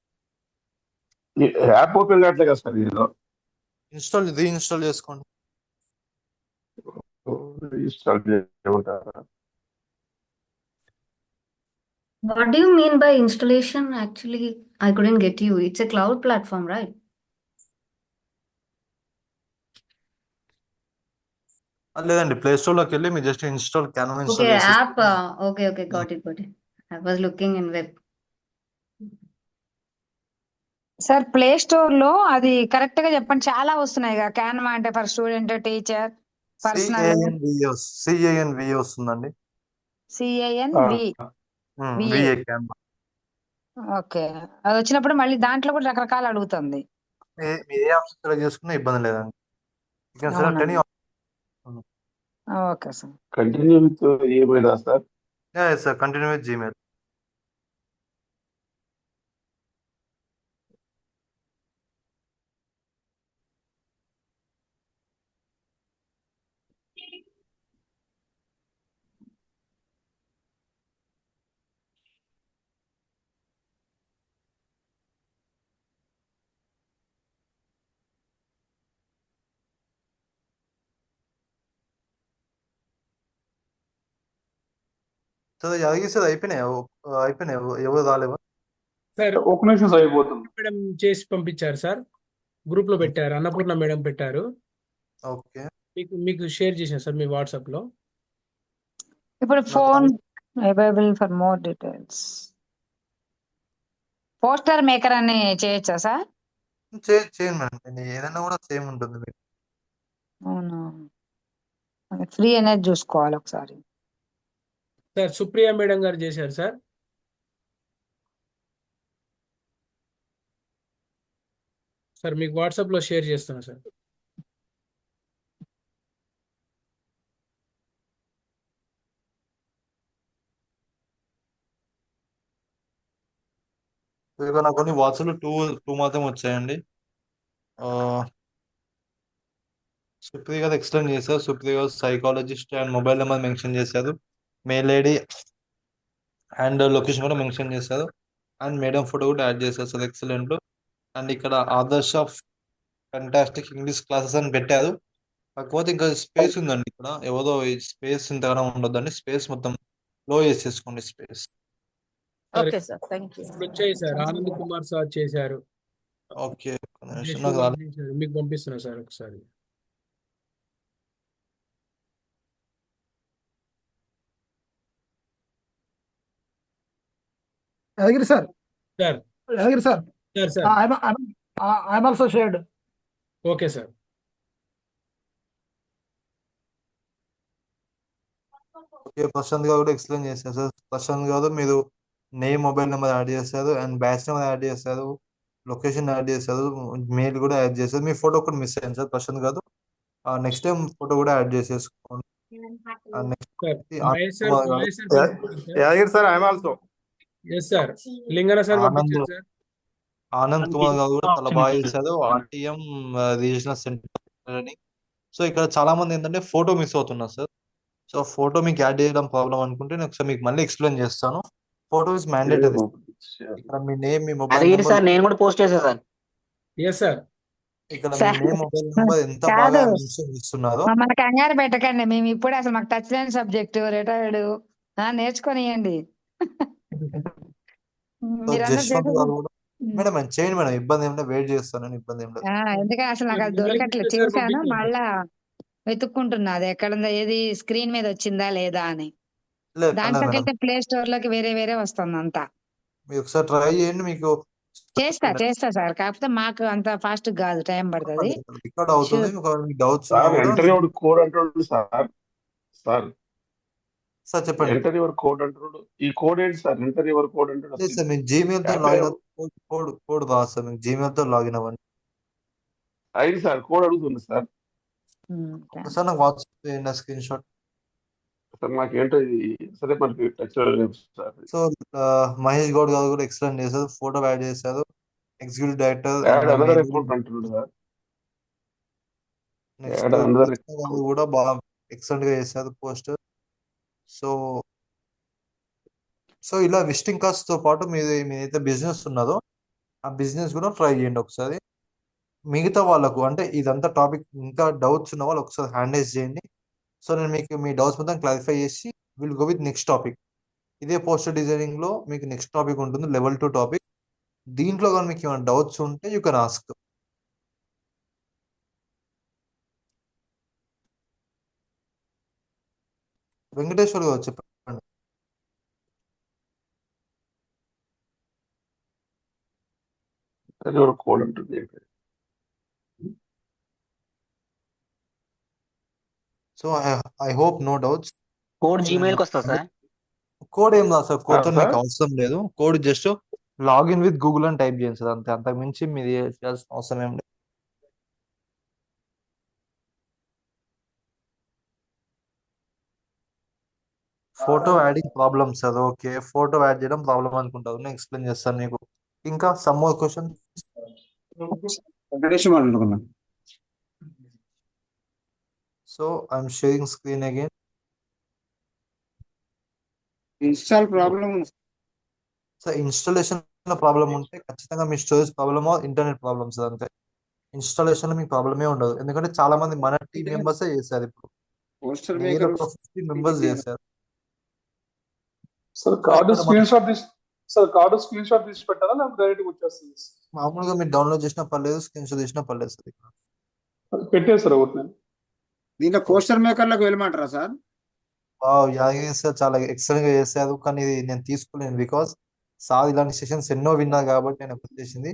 యాప్ ఓపెన్ కావట్లే కదా సార్ ఇది రీఇన్స్టాల్ చేసుకోండి. ఇన్స్టాల్ చేయమంటారా? What do you mean by installation? Actually, I couldn't get you. It's a cloud platform, right? లేదండి, ప్లే స్టోర్లోకి వెళ్ళి మీరు just install Canva Okay, install చేసి app. Okay, got it. I was looking in web. Sir play store లో అది కరెక్ట్ గా చెప్పండి, చాలా వస్తున్నాయి కదా. క్యాన్వా అంటే for student, teacher, personal, CANVA వస్తుందండి. CANV. VA Canva. ఓకే, అది వచ్చినప్పుడు మళ్ళీ దాంట్లో కూడా రకరకాలు అడుగుతుంది. మీరు ఏ ఆప్షన్ సెలెక్ట్ చేసుకున్నా ఇబ్బంది లేదండి. Okay sir. కంటిన్యూ విత్ ఏమైనా sir? Sir continue with Gmail. Sir Yadagiri sir అయిపోయినాయి. ఎవరు రాలేవా సార్? ఒక నిమిషం అయిపోతుంది. మేడం చేసి పంపించారు సార్, గ్రూప్ లో పెట్టారు, అన్నపూర్ణ మేడం పెట్టారు. ఓకే, మీకు షేర్ చేశాను సార్ మీ వాట్సాప్ లో. ఇప్పుడు phone available for more details. Poster maker అని చేయొచ్చా సార్? చేయండి మేడం, ఏదైనా కూడా సేమ్ ఉంటుంది మీకు. అవునా, ఫ్రీ అనేది చూసుకోవాలి ఒకసారి. సార్ సుప్రియ మేడం గారు చేశారు సార్. సార్ మీకు వాట్సాప్ లో షేర్ చేస్తున్నా సార్. ఇక నాకు కొన్ని వాట్సాప్లో టూ మాత్రం వచ్చాయండి. సుప్రియ గారు ఎక్స్ప్లెయిన్ చేశారు. సుప్రియ గారు psychologist and mobile number mention చేశారు, మెయిల్ ఐడి అండ్ లొకేషన్ కూడా మెన్షన్ చేశారు, అండ్ మేడం ఫోటో కూడా యాడ్ చేశారు సార్. ఎక్సలెంట్. అండ్ ఇక్కడ ఆదర్శ ఫెంటాస్టిక్ ఇంగ్లీష్ క్లాసెస్ అని పెట్టారు. కాకపోతే ఇంకా స్పేస్ ఉందండి ఇక్కడ, ఎవరో ఈ స్పేస్ ఇంతగానో ఉండొద్దండి, స్పేస్ మొత్తం లో చేసేసుకోండి space. Okay sir, thank you. వచ్చాయి సార్, ఆనంద్ కుమార్ సార్ చేశారు. ఓకే, మీకు పంపిస్తున్నా సార్ ఒకసారి. Yadagiri sir. Sir Yadagiri sir. Sir I'm also shared. Okay sir. Okay, Prashanth గారు కూడా ఎక్స్ప్లెయిన్ చేశారు సార్. ప్రశాంత్ గారు మీరు నేమ్, మొబైల్ నెంబర్ యాడ్ చేశారు, అండ్ బ్యాచ్ నెంబర్ యాడ్ చేశారు, లొకేషన్ యాడ్ చేశారు, మెయిల్ కూడా యాడ్ చేశారు. మీ ఫోటో కూడా మిస్ అయింది సార్ ప్రశాంత్ గారు. నెక్స్ట్ టైం ఫోటో కూడా యాడ్ చేసేసుకోండి. Yadagiri sir, I'm also. Yes sir, Lingana sir పంపించారు సార్. ఆనంద్ కుమార్ గారు కూడా చాలా బాగా చేశారు, RTM రీజనల్ సెంటర్ అని. సో ఇక్కడ చాలా మంది ఏంటంటే ఫోటో మిస్ అవుతున్నారు సార్. సో ఫోటో మీకు యాడ్ చేయడం ప్రాబ్లం అనుకుంటే నేను ఒకసారి మీకు మళ్ళీ ఎక్స్ప్లెయిన్ చేస్తాను. Photo is mandatory. ఇక్కడ మీ నేమ్, మీ మొబైల్ అడిగిరి సార్, నేను కూడా పోస్ట్ చేసా సార్. Yes sir. ఇక్కడ మీ నేమ్, మొబైల్ నెంబర్ ఎంత బాగా మెన్షన్ చేస్తున్నారో. మన కంగారు పెట్టకండి, మేము ఇప్పుడు అసలు మాకు టచ్ లేని సబ్జెక్ట్, రిటైర్డ్ నేర్చుకొనియండి. మేడం చేయండి మేడం, ఇబ్బంది ఏమిటో వెయిట్ చేస్తానని, ఇబ్బంది ఏం లేదు. ఎందుకంటే అసలు నాకు అది దొరకట్లేదు, చూసాను మళ్ళా వెతుక్కుంటున్నా అది ఎక్కడుందా, ఏది స్క్రీన్ మీద వచ్చిందా లేదా అని. దాంట్లోకైతే ప్లే స్టోర్ లోకి వేరే వేరే వస్తుంది అంతా. మీరు ఒకసారి ట్రై చేయండి, మీకు చేస్తా సార్. కాకపోతే మాకు అంత ఫాస్ట్ కాదు, టైం పడుతుంది. రికార్డ్ అవుతుంది. డౌట్స్ కోడ్ అంటాడు సార్. సార్ చెప్పండి. ఎంటర్ యువర్ కోడ్ అంటాడు. ఈ కోడ్ ఏంటి సార్? ఎంటర్ యువర్ కోడ్ అంటాడు. సార్ మీకు జీమెయిల్ తో లాగిన్ కోడ్ రాదు సార్, మీకు జీమెయిల్ తో లాగిన్ అవ్వండి. అయింది సార్, కోడ్ అడుగుతుంది సార్. ఒకసారి నాకు వాట్సాప్ చేయండి స్క్రీన్ షాట్. సార్ నాకేంటో ఇది సరే మనకి touch sir. So Mahesh Goud గారు కూడా ఎక్సలెంట్ చేశారు, ఫోటో యాడ్ చేశారు, executive director add another account అంటున్నాడు సార్. నెక్స్ట్ యాడ్ అనదర్ కూడా బాగా ఎక్సలెంట్ గా చేశారు పోస్ట్. సో ఇలా విజిటింగ్ కార్డ్స్ తో పాటు మీదైతే బిజినెస్ ఉన్నదో ఆ బిజినెస్ కూడా ట్రై చేయండి ఒకసారి. మిగతా వాళ్ళకు అంటే ఇదంతా టాపిక్ ఇంకా డౌట్స్ ఉన్న వాళ్ళు ఒకసారి హ్యాండ్ రైజ్ చేయండి. సో నేను మీకు మీ డౌట్స్ మొత్తం క్లారిఫై చేసి will go with next topic. ఇదే పోస్టర్ డిజైనింగ్ లో మీకు నెక్స్ట్ టాపిక్ ఉంటుంది, లెవెల్ 2 టాపిక్. దీంట్లో కానీ మీకు ఏమైనా డౌట్స్ ఉంటే యూ కెన్ ఆస్క్. వెంకటేశ్వర్ గారు చెప్పండి. కోడ్ ఉంటుంది. So I hope no doubts. Code Gmail కి వస్తా సార్. కోడ్ ఏం రాదు సార్, కోడ్ మీకు అవసరం లేదు. Code just login with Google అని టైప్ చేయండి సార్, అంతే. అంతకు మించి మీరు చేయాల్సిన అవసరం ఏం లేదు. Photo adding problem sir. Okay, photo add చేయడం ప్రాబ్లం అనుకుంటారు, నేను ఎక్స్ప్లెయిన్ చేస్తాను మీకు. ఇంకా some more question. So I'm sharing screen again. Install problem sir installation problem ఉంటే ఖచ్చితంగా మీ స్టోరేజ్ ప్రాబ్లమ్ ఇంటర్నెట్ ప్రాబ్లమ్స్ అంతే. ఇన్స్టాలేషన్ లో మీకు ప్రాబ్లమే ఉండదు, ఎందుకంటే చాలా మంది మన టీం మెంబర్సే చేశారు. ఇప్పుడు 50 మెంబర్స్ చేశారు. సార్ కార్డు స్క్రీన్ షాట్ తీసి పెట్టారా లేకపోతే డైరెక్ట్ వచ్చేస్తుంది? మామూలుగా మీరు డౌన్లోడ్ చేసినా పర్లేదు, స్క్రీన్ షాట్ చేసినా పర్లేదు సార్. ఇక్కడ పెట్టేసారు ఒకటి. దీంట్లో పోస్టర్ మేకర్ లకు వెళ్ళమంటారా సార్? యాదగిరి సార్ చాలా ఎక్సలెంట్ గా చేశారు, కానీ ఇది నేను తీసుకోలేను బికాస్ సార్ ఇలాంటి సెషన్స్ ఎన్నో విన్నా కాబట్టి నేను వచ్చేసింది.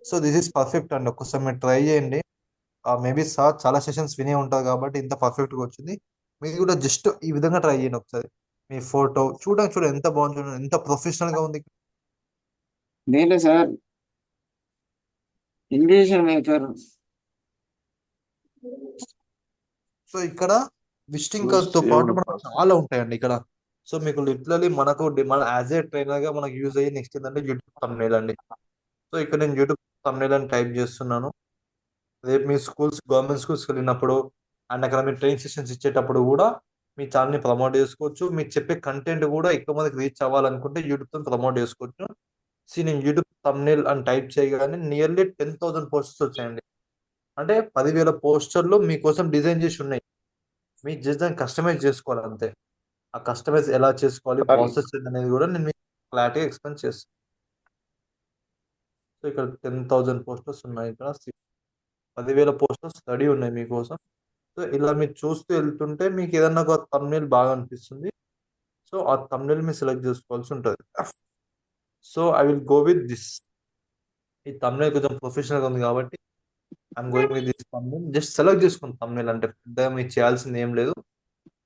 సో దిస్ ఈస్ పర్ఫెక్ట్ అండి, ఒక్కసారి మీరు ట్రై చేయండి. మేబీ సార్ చాలా సెషన్స్ వినే ఉంటారు కాబట్టి ఇంత పర్ఫెక్ట్ గా వచ్చింది. మీరు కూడా జస్ట్ ఈ విధంగా ట్రై చేయండి ఒకసారి. మీ ఫోటో చూడండి ఎంత బాగుంది, చూడండి ఎంత ప్రొఫెషనల్ గా ఉంది. నేనే సార్ ఇంగ్లీష్ మేకర్. సో ఇక్కడ విజిటింగ్ కార్డ్ తో పాటు మనకు చాలా ఉంటాయండి ఇక్కడ. సో మీకు లిటరలీ మన యాజ్ ఏ ట్రైనర్ గా మనకు యూజ్ అయ్యి నెక్స్ట్ ఏంటంటే యూట్యూబ్ థంబ్నెయిల్ అండి. సో ఇక్కడ నేను యూట్యూబ్ థంబ్నెయిల్ అని టైప్ చేస్తున్నాను. రేపు మీ గవర్నమెంట్ స్కూల్స్కి వెళ్ళినప్పుడు అండ్ అక్కడ మీరు ట్రైనింగ్ సెషన్స్ ఇచ్చేటప్పుడు కూడా మీ ఛానల్ని ప్రమోట్ చేసుకోవచ్చు. మీకు చెప్పే కంటెంట్ కూడా ఎక్కువ మందికి రీచ్ అవ్వాలనుకుంటే యూట్యూబ్తో ప్రమోట్ చేసుకోవచ్చు. నేను యూట్యూబ్ థంబ్నెయిల్ అని టైప్ చేయగానే నియర్లీ 10,000 పోస్టర్స్ వచ్చాయండి. అంటే 10,000 పోస్టర్లు మీకోసం డిజైన్ చేసి ఉన్నాయి. మీ జస్ట్ దాన్ని కస్టమైజ్ చేసుకోవాలి అంతే. ఆ కస్టమైజ్ ఎలా చేసుకోవాలి, ప్రాసెస్ అనేది కూడా నేను మీకు క్లారిటీగా ఎక్స్ప్లెయిన్ చేస్తాను. సో ఇక్కడ 10,000 పోస్టర్స్ ఉన్నాయి, ఇక్కడ 10,000 పోస్టర్స్ రెడీ ఉన్నాయి మీకోసం. సో ఇలా మీరు చూస్తూ వెళ్తుంటే మీకు ఏదన్నా ఒక థంబ్నెయిల్ బాగా అనిపిస్తుంది. సో ఆ థంబ్నెయిల్ మీరు సెలెక్ట్ చేసుకోవాల్సి ఉంటుంది. So I will go with this. ఈ థంబ్నెయిల్ కొంచెం ప్రొఫెషనల్గా ఉంది కాబట్టి I'm going with this thumbnail. Just select చేసుకోండి థంబ్నెయిల్, అంటే పెద్దగా మీరు చేయాల్సింది ఏం లేదు.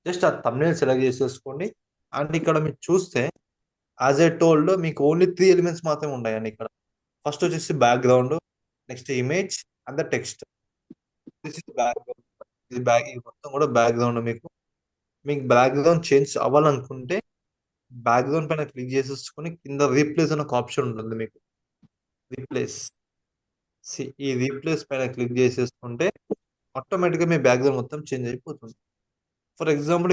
జస్ట్ ఆ థంబ్నెయిల్ సెలెక్ట్ చేసేసుకోండి. అండ్ ఇక్కడ మీరు చూస్తే యాజ్ ఏ టోల్డ్ మీకు ఓన్లీ 3 ఎలిమెంట్స్ మాత్రమే ఉన్నాయండి ఇక్కడ. ఫస్ట్ వచ్చేసి background, next image and the text. This is background. ఇది మొత్తం కూడా బ్యాక్గ్రౌండ్. మీకు బ్యాక్గ్రౌండ్ చేంజ్ అవ్వాలనుకుంటే బ్యాక్గ్రౌండ్ పైన క్లిక్ చేసేసుకుని కింద రీప్లేస్ అనే ఒక ఆప్షన్ ఉంటుంది మీకు. ఈ రీప్లేస్ పైన క్లిక్ చేసేసుకుంటే ఆటోమేటిక్గా మీ బ్యాక్గ్రౌండ్ మొత్తం చేంజ్ అయిపోతుంది. ఫర్ ఎగ్జాంపుల్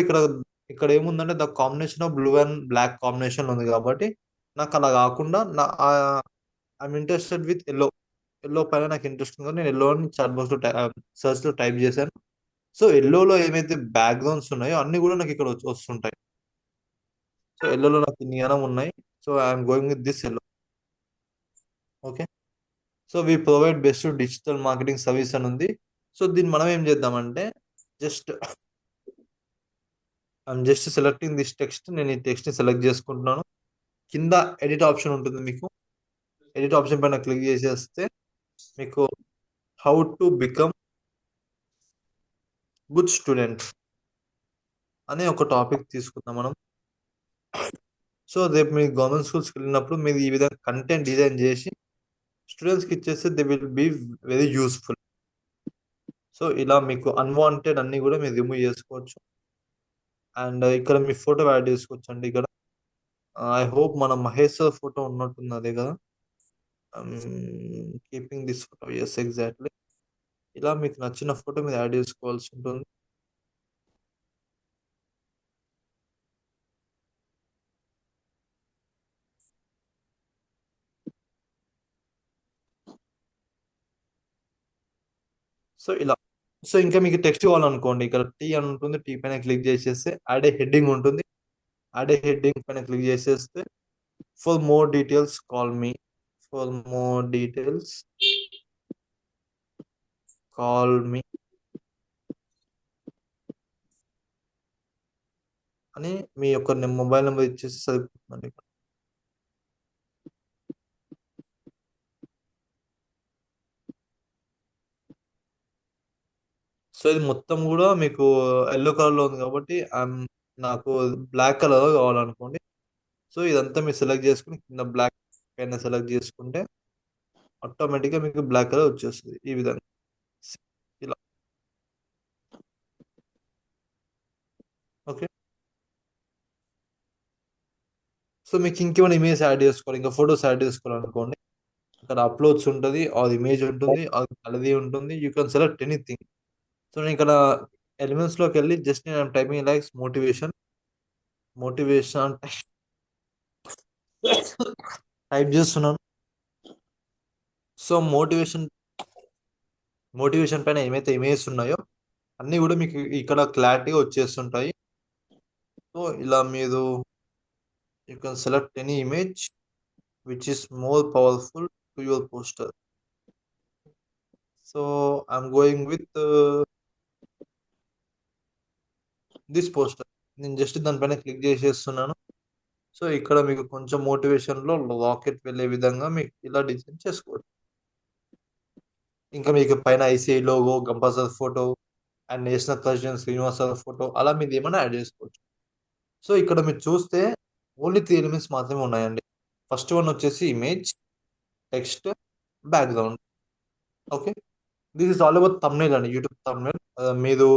ఇక్కడ ఏముందంటే the combination of blue and black combination ఉంది కాబట్టి నాకు అలా కాకుండా ఐఎమ్ ఇంట్రెస్టెడ్ విత్ ఎల్లో పైన నాకు ఇంట్రెస్ట్ ఉంది. నేను ఎల్లో అని చాట్ బాక్స్ లో సర్చ్ లో టైప్ చేశాను. సో ఎల్లోలో ఏమైతే బ్యాక్గ్రౌండ్స్ ఉన్నాయో అన్ని కూడా నాకు ఇక్కడ వస్తుంటాయి. సో ఎల్లోలో నాకు ఇన్ని ఉన్నాయి. So I'm going with this yellow. Okay, so we provide best digital marketing service అని ఉంది. సో దీన్ని మనం ఏం చేద్దామంటే I'm just selecting this text. నేను ఈ టెక్స్ట్ ని సెలెక్ట్ చేసుకుంటున్నాను. కింద ఎడిట్ ఆప్షన్ ఉంటుంది మీకు. ఎడిట్ ఆప్షన్ పైన క్లిక్ చేసేస్తే మీకు how to become good student అనే ఒక టాపిక్ తీసుకుందాం మనం. సో రేపు మీరు గవర్నమెంట్ స్కూల్స్కి వెళ్ళినప్పుడు మీరు ఈ విధంగా కంటెంట్ డిజైన్ చేసి స్టూడెంట్స్కి ఇచ్చేస్తే they will be very useful. So ఇలా మీకు అన్వాంటెడ్ అన్ని కూడా మీరు రిమూవ్ చేసుకోవచ్చు. అండ్ ఇక్కడ మీ ఫోటో యాడ్ చేసుకోవచ్చు అండి. ఇక్కడ ఐ హోప్ మన మహేష్ సార్ ఫోటో ఉన్నట్టుంది, అదే కదా. Keeping this photo, yes exactly. ఇలా మీకు నచ్చిన ఫోటో మీరు యాడ్ చేసుకోవాల్సి ఉంటుంది. సో ఇలా. సో ఇంకా మీకు టెక్స్ట్ కావాలనుకోండి, ఇక్కడ టీ అని ఉంటుంది, టీ పైన క్లిక్ చేసేస్తే యాడ్ ఏ హెడ్డింగ్ ఉంటుంది. యాడ్ ఏ హెడ్డింగ్ పైన క్లిక్ చేసేస్తే for more details call me, for more details call me అని మీ యొక్క మొబైల్ నెంబర్ ఇచ్చేసి సరిపోతుందండి. సో ఇది మొత్తం కూడా మీకు ఎల్లో కలర్లో ఉంది కాబట్టి నాకు బ్లాక్ కలర్ కావాలనుకోండి. సో ఇదంతా మీరు సెలెక్ట్ చేసుకుని కింద బ్లాక్ పైన సెలెక్ట్ చేసుకుంటే ఆటోమేటిక్గా మీకు బ్లాక్ కలర్ వచ్చేస్తుంది ఈ విధంగా. ఇలా ఓకే. సో మీకు ఇంకేమైనా ఇమేజ్ యాడ్ చేసుకోవాలి, ఇంకా ఫొటోస్ యాడ్ చేసుకోవాలనుకోండి, ఇక్కడ అప్లోడ్స్ ఉంటుంది, అది ఇమేజ్ ఉంటుంది, అది కలది ఉంటుంది, you can select anything. So నేను ఇక్కడ ఎలిమెంట్స్లోకి వెళ్ళి జస్ట్ నేను టైపింగ్ లైక్స్ మోటివేషన్ టైప్ చేస్తున్నాను. సో మోటివేషన్ పైన ఏమైతే ఇమేజెస్ ఉన్నాయో అన్నీ కూడా మీకు ఇక్కడ క్లారిటీగా వచ్చేస్తుంటాయి. సో ఇలా మీరు you can select any image which is more powerful to your poster. So I'm going with this poster. నేను జస్ట్ దానిపైన క్లిక్ చేసేస్తున్నాను. సో ఇక్కడ మీకు కొంచెం మోటివేషన్లో రాకెట్ వెళ్ళే విధంగా మీకు ఇలా డిజైన్ చేసుకోవచ్చు. ఇంకా మీకు పైన ICI logo, compulsory photo and national president Srinivas photo, అలా మీరు ఏమైనా యాడ్ చేసుకోవచ్చు. సో ఇక్కడ మీరు చూస్తే ఓన్లీ 3 ఎలిమెంట్స్ మాత్రమే ఉన్నాయండి. ఫస్ట్ వన్ వచ్చేసి image, text, background. Okay, this is all about thumbnail అండి, యూట్యూబ్ థంబ్నెయిల్. మీరు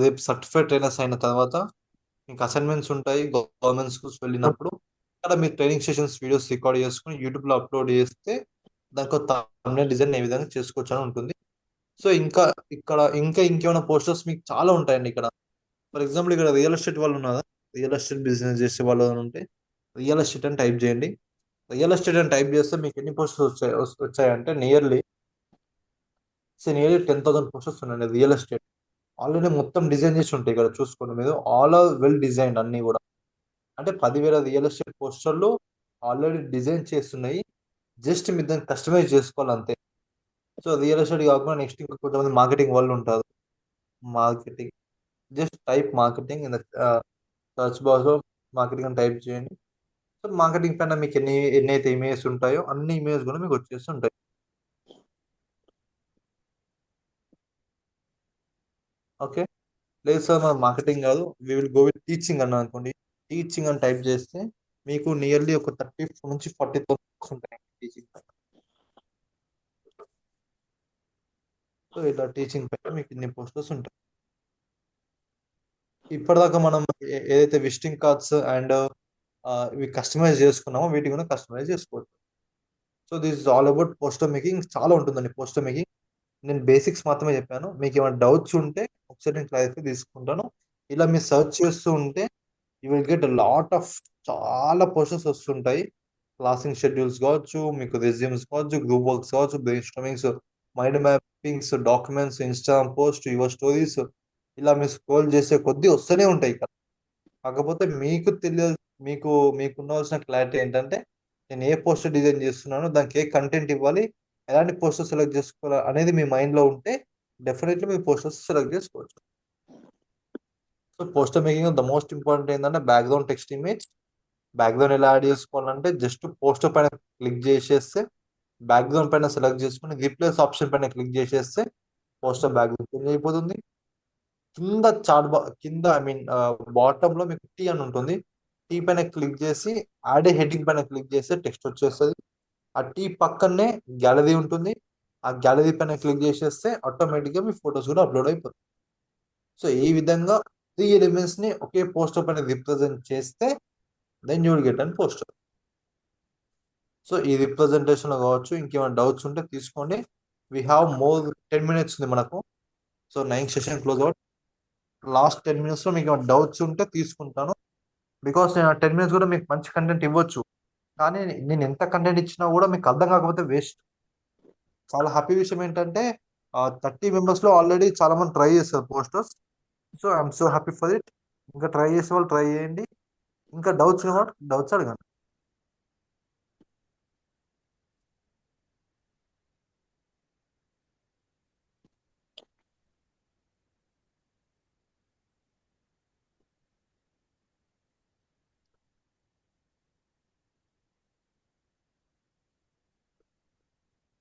రేపు సర్టిఫైడ్ ట్రైనర్స్ అయిన తర్వాత మీకు అసైన్మెంట్స్ ఉంటాయి. గవర్నమెంట్ స్కూల్స్ వెళ్ళినప్పుడు అక్కడ మీరు ట్రైనింగ్ సెషన్స్ వీడియోస్ రికార్డ్ చేసుకుని యూట్యూబ్లో అప్లోడ్ చేస్తే దానికి థంబ్నెయిల్ డిజైన్ ఏ విధంగా చేసుకోవచ్చు అని ఉంటుంది. సో ఇంకేమైనా పోస్టర్స్ మీకు చాలా ఉంటాయండి ఇక్కడ. ఫర్ ఎగ్జాంపుల్ ఇక్కడ రియల్ ఎస్టేట్ వాళ్ళు ఉన్నారా, రియల్ ఎస్టేట్ బిజినెస్ చేసే వాళ్ళు ఉంటే రియల్ ఎస్టేట్ అని టైప్ చేయండి. రియల్ ఎస్టేట్ అని టైప్ చేస్తే మీకు ఎన్ని పోస్టర్స్ వచ్చాయంటే నియర్లీ 10,000 పోస్టర్స్ ఉన్నాయండి. రియల్ ఎస్టేట్ ఆల్రెడీ మొత్తం డిజైన్ చేసి ఉంటాయి ఇక్కడ చూసుకోండి మీరు. ఆల్ ఆర్ వెల్ డిజైన్డ్ అన్ని కూడా. అంటే 10,000 రియల్ ఎస్టేట్ పోస్టర్లు ఆల్రెడీ డిజైన్ చేస్తున్నాయి, జస్ట్ మీరు దాన్ని కస్టమైజ్ చేసుకోవాలి అంతే. సో రియల్ ఎస్టేట్ కాకుండా నెక్స్ట్ ఇంకా కొంతమంది మార్కెటింగ్ వాళ్ళు ఉంటారు. Marketing, just type marketing in search బాక్స్లో మార్కెటింగ్ అని టైప్ చేయండి. సో మార్కెటింగ్ పైన మీకు ఎన్నైతే ఇమేజెస్ ఉంటాయో అన్ని ఇమేజ్ కూడా మీకు వచ్చేస్తుంటాయి. ఓకే, లేదు సార్ మన మార్కెటింగ్ కాదు, we will go with teaching అన్న అనుకోండి. టీచింగ్ అని టైప్ చేస్తే మీకు నియర్లీ ఒక 30 నుంచి 40,000 ఉంటాయి టీచింగ్ పైన. సో ఇలా టీచింగ్ పైన మీకు ఇన్ని పోస్టర్స్ ఉంటాయి. ఇప్పటిదాకా మనం ఏదైతే విజిటింగ్ కార్డ్స్ అండ్ ఇవి కస్టమైజ్ చేసుకున్నామో వీటిని కూడా కస్టమైజ్ చేసుకోవచ్చు. So this is all about poster making. చాలా ఉంటుందండి పోస్టర్ మేకింగ్. నేను బేసిక్స్ మాత్రమే చెప్పాను. మీకు ఏమైనా డౌట్స్ ఉంటే ఒకసారి నేను క్లారిఫై తీసుకుంటాను. ఇలా మీరు సర్చ్ చేస్తూ ఉంటే you will get lot of చాలా పోస్టర్స్ వస్తుంటాయి. క్లాసింగ్ షెడ్యూల్స్ కావచ్చు, మీకు రెజ్యూమ్స్ కావచ్చు, గ్రూప్ వర్క్స్ కావచ్చు, brainstormings, mind mappings, documents, Instagram post, your stories, ఇలా మీరు స్క్రోల్ చేసే కొద్దీ వస్తూనే ఉంటాయి ఇక్కడ. కాకపోతే మీకు ఉండాల్సిన క్లారిటీ ఏంటంటే నేను ఏ పోస్టర్ డిజైన్ చేస్తున్నానో దానికి ఏ కంటెంట్ ఇవ్వాలి, ఎలాంటి పోస్టర్ సెలెక్ట్ చేసుకోవాలి అనేది మీ మైండ్లో ఉంటే డెఫినెట్లీ మీ పోస్టర్స్ సెలెక్ట్ చేసుకోవచ్చు. So poster making the most important ఏంటంటే బ్యాక్గ్రౌండ్, టెక్స్ట్, ఇమేజ్. బ్యాక్గ్రౌండ్ ఎలా యాడ్ చేసుకోవాలంటే జస్ట్ పోస్టర్ పైన క్లిక్ చేసేస్తే బ్యాక్గ్రౌండ్ పైన సెలెక్ట్ చేసుకుని రీప్లేస్ ఆప్షన్ పైన క్లిక్ చేసేస్తే పోస్టర్ బ్యాక్గ్రౌండ్ చేంజ్ అయిపోతుంది. కింద బాటమ్ లో మీకు టీ అని ఉంటుంది. టీ పైన క్లిక్ చేసి యాడ్ హెడ్డింగ్ పైన క్లిక్ చేస్తే టెక్స్ట్ వచ్చేస్తుంది. ఆ టీ పక్కనే గ్యాలరీ ఉంటుంది. ఆ ఆ గ్యాలరీ పైన క్లిక్ చేసేస్తే ఆటోమేటిక్గా మీ ఫొటోస్ కూడా అప్లోడ్ అయిపోతాయి. సో ఈ విధంగా 3 ఎలిమెంట్స్ ని ఒకే పోస్టర్ పైన రిప్రజెంట్ చేస్తే then you will get an poster. So ఈ రిప్రజెంటేషన్ లో కావచ్చు, ఇంకేమైనా డౌట్స్ ఉంటే తీసుకోండి. వీ హ్యావ్ మోర్ 10 minutes ఉంది మనకు. So 9 session close out. Last 10 minutes లో మీకు ఏమైనా డౌట్స్ ఉంటే తీసుకుంటాను. బికాస్ నేను 10 minutes కూడా మీకు మంచి కంటెంట్ ఇవ్వచ్చు, కానీ నేను ఎంత కంటెంట్ ఇచ్చినా కూడా మీకు అర్థం కాకపోతే వేస్ట్. చాలా హ్యాపీ విషయం ఏంటంటే 30 members లో ఆల్రెడీ చాలా మంది ట్రై చేస్తారు posters. So I'm so happy for it. ఇంకా ట్రై చేసే వాళ్ళు ట్రై చేయండి. ఇంకా డౌట్స్ అడగండి.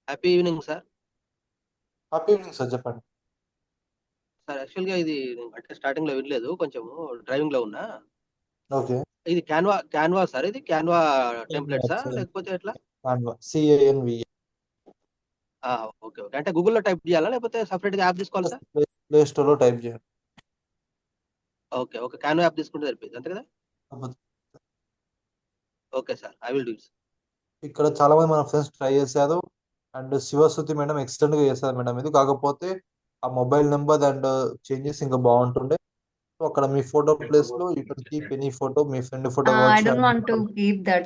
Happy evening sir. Happy evening sir, చెప్పండి. సార్ యాక్చువల్గా ఇది అంటే స్టార్టింగ్ లో వినలేదు, కొంచెము డ్రైవింగ్ లో ఉన్నా. ఓకే. ఇది క్యాన్వా సార్, ఇది క్యాన్వా టెంప్లెట్సా లేకపోతే ఎట్లా? CANVA. Okay okay. అంటే గూగుల్లో టైప్ చేయాలా లేకపోతే సపరేట్ గా యాప్ తీసుకోవాలి సార్? ప్లే స్టోర్ లో టైప్ చేయండి. Okay okay. క్యాన్వా యాప్ తీసుకుంటే సరిపోయింది అంతే కదా? Okay sir, I will do it. ఇక్కడ చాలా మంది మన ఫ్రెండ్స్ ట్రై చేశారు అండ్ శివశ్రుతి మేడం ఎక్స్టెండ్ గా చేశారు మేడం ఇది. కాకపోతే ఆ మొబైల్ నెంబర్ అండ్ చేంజెస్ ఇంకా బాగుంటుండే. సో అక్కడ మీ ఫోటో ప్లేస్ లో you can keep any photo, me friend photo I కావచ్చు, don't want to keep that.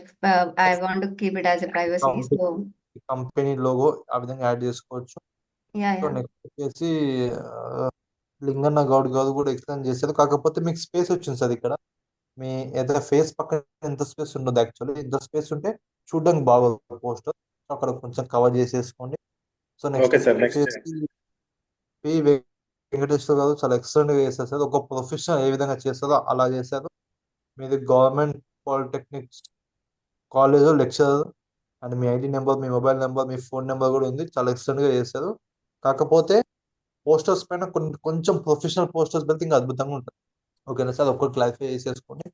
I want to keep it as a privacy. So company logo ఆ విధంగా యాడ్ చేసుకోవచ్చు. yeah, so yeah. నెక్స్ట్ వచ్చేసి లింగన్న గౌడ్ గారు కూడా ఎక్స్ప్లెయిన్ చేశారు. కాకపోతే మీకు స్పేస్ వచ్చింది సార్ ఇక్కడ. మీ ఏదైనా ఫేస్ పక్కన ఎంత స్పేస్ ఉండదు, యాక్చువల్లీ ఇంత స్పేస్ ఉంటే చూడడానికి బాగోదు పోస్టర్. అక్కడ కొంచెం కవర్ చేసేసుకోండి. సో నెక్స్ట్ పి వెంకటేశ్వర గారు చాలా ఎక్సలెంట్ గా చేశారు సార్. ఒక ప్రొఫెషనల్ ఏ విధంగా చేస్తారో అలా చేశారు. మీది government polytechnics college lecturer and me ID number, me mobile number, me phone number కూడా ఉంది. చాలా ఎక్సలెంట్ గా చేశారు. కాకపోతే పోస్టర్స్ పైన కొంచెం ప్రొఫెషనల్ పోస్టర్స్ పెడితే ఇంకా అద్భుతంగా ఉంటుంది. ఓకేనా సార్, ఒక్కరు క్లారిఫై చేసేసుకోండి.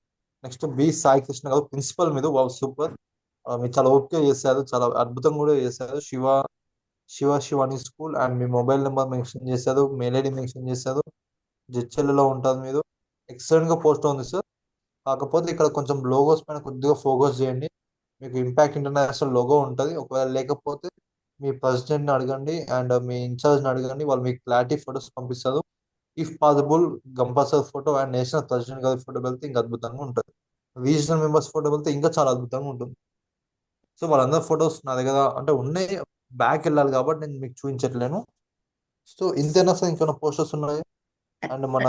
నెక్స్ట్ బి సాయి కృష్ణ గారు ప్రిన్సిపల్ మీద సూపర్. మీరు చాలా ఓకే చేశారు, చాలా అద్భుతంగా కూడా చేశారు. Shivani school and me mobile number mention చేశారు, మెయిల్ ఐడి మెన్షన్ చేశారు. జడ్చెల్లో ఉంటారు మీరు. ఎక్సలెంట్ గా పోస్టర్ ఉంది సార్. కాకపోతే ఇక్కడ కొంచెం లోగోస్ పైన కొద్దిగా ఫోకస్ చేయండి. మీకు ఇంపాక్ట్ ఇంటర్నేషనల్ లోగో ఉంటుంది. ఒకవేళ లేకపోతే మీ ప్రెసిడెంట్ని అడగండి అండ్ మీ ఇన్ఛార్జ్ని అడగండి, వాళ్ళు మీకు క్లారిటీ ఫొటోస్ పంపిస్తారు. If possible Gampa sir photo and national president గారి ఫోటో వెళ్తే ఇంకా అద్భుతంగా ఉంటుంది. రీజనల్ మెంబర్స్ ఫోటో వెళ్తే ఇంకా చాలా అద్భుతంగా ఉంటుంది. సో వాళ్ళందరి ఫొటోస్ నా దగ్గర అంటే ఉన్నాయి, బ్యాక్ వెళ్ళాలి కాబట్టి నేను మీకు చూపించట్లేను. సో ఇంతేనా సార్, ఇంకేమైనా పోస్టర్స్ ఉన్నాయి? అండ్ మన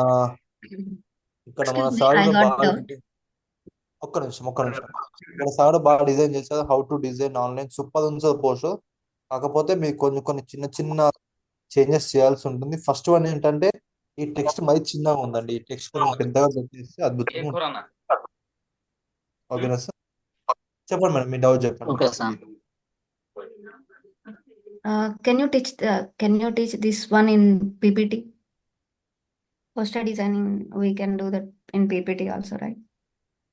ఇక్కడ మన సార్ ఒక్క నిమిషం ఇక్కడ సార్ బాగా డిజైన్ చేశారు. How to design online super ఉంది సార్ పోస్టర్. కాకపోతే మీరు కొన్ని చిన్న చేంజెస్ చేయాల్సి ఉంటుంది. ఫస్ట్ వన్ ఏంటంటే ఈ టెక్స్ట్ మరి చిన్నగా ఉందండి. ఈ టెక్స్ట్ కొంచెం పెద్దగా పెట్టేస్తే అద్భుతంగా ఉంటుంది. ఓకేనా సార్, చెప్పండి మేడం, మీ డౌట్ చెప్పండి. Okay sir. Can you teach this one in PPT? Poster designing, we can do that in PPT also, right?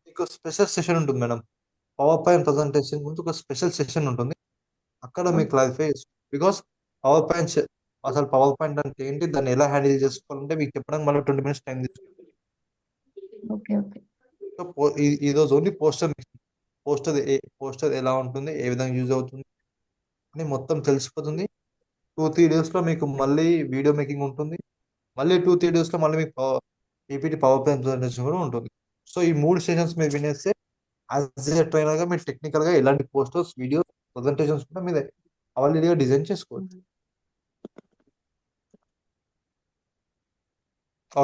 మీకు స్పెషల్ సెషన్ ఉంటుంది మేడం. పవర్ పాయింట్ ప్రజెంటేషన్ గురించి ఒక స్పెషల్ సెషన్ ఉంటుంది. అక్కడ మీకు క్లారిఫై చేసుకోండి. బికాస్ పవర్ పాయింట్ అసలు పవర్ పాయింట్ అంటే ఏంటి, దాన్ని ఎలా హ్యాండిల్ చేసుకోవాలంటే మీకు చెప్పడానికి మళ్ళీ 20 minutes టైం తీసుకుంటుంది. Okay, okay. సో ఈ రోజు ఓన్లీ పోస్టర్ ఎలా ఉంటుంది, ఏ విధంగా యూజ్ అవుతుంది అని మొత్తం తెలిసిపోతుంది. 2-3 days లో మీకు మళ్ళీ వీడియో మేకింగ్ ఉంటుంది. మళ్ళీ 2-3 days లో మళ్ళీ మీకు PPT పవర్ పాయింట్ ప్రజెంటేషన్ కూడా ఉంటుంది. సో ఈ 3 సెషన్స్ మీరు వినేస్తే యాజ్ ఏ ట్రైనర్ గా మీరు టెక్నికల్ గా ఎలాంటి పోస్టర్స్, వీడియోస్, ప్రజెంటేషన్స్ కూడా మీరు అవైలబుల్గా డిజైన్ చేసుకోవచ్చు.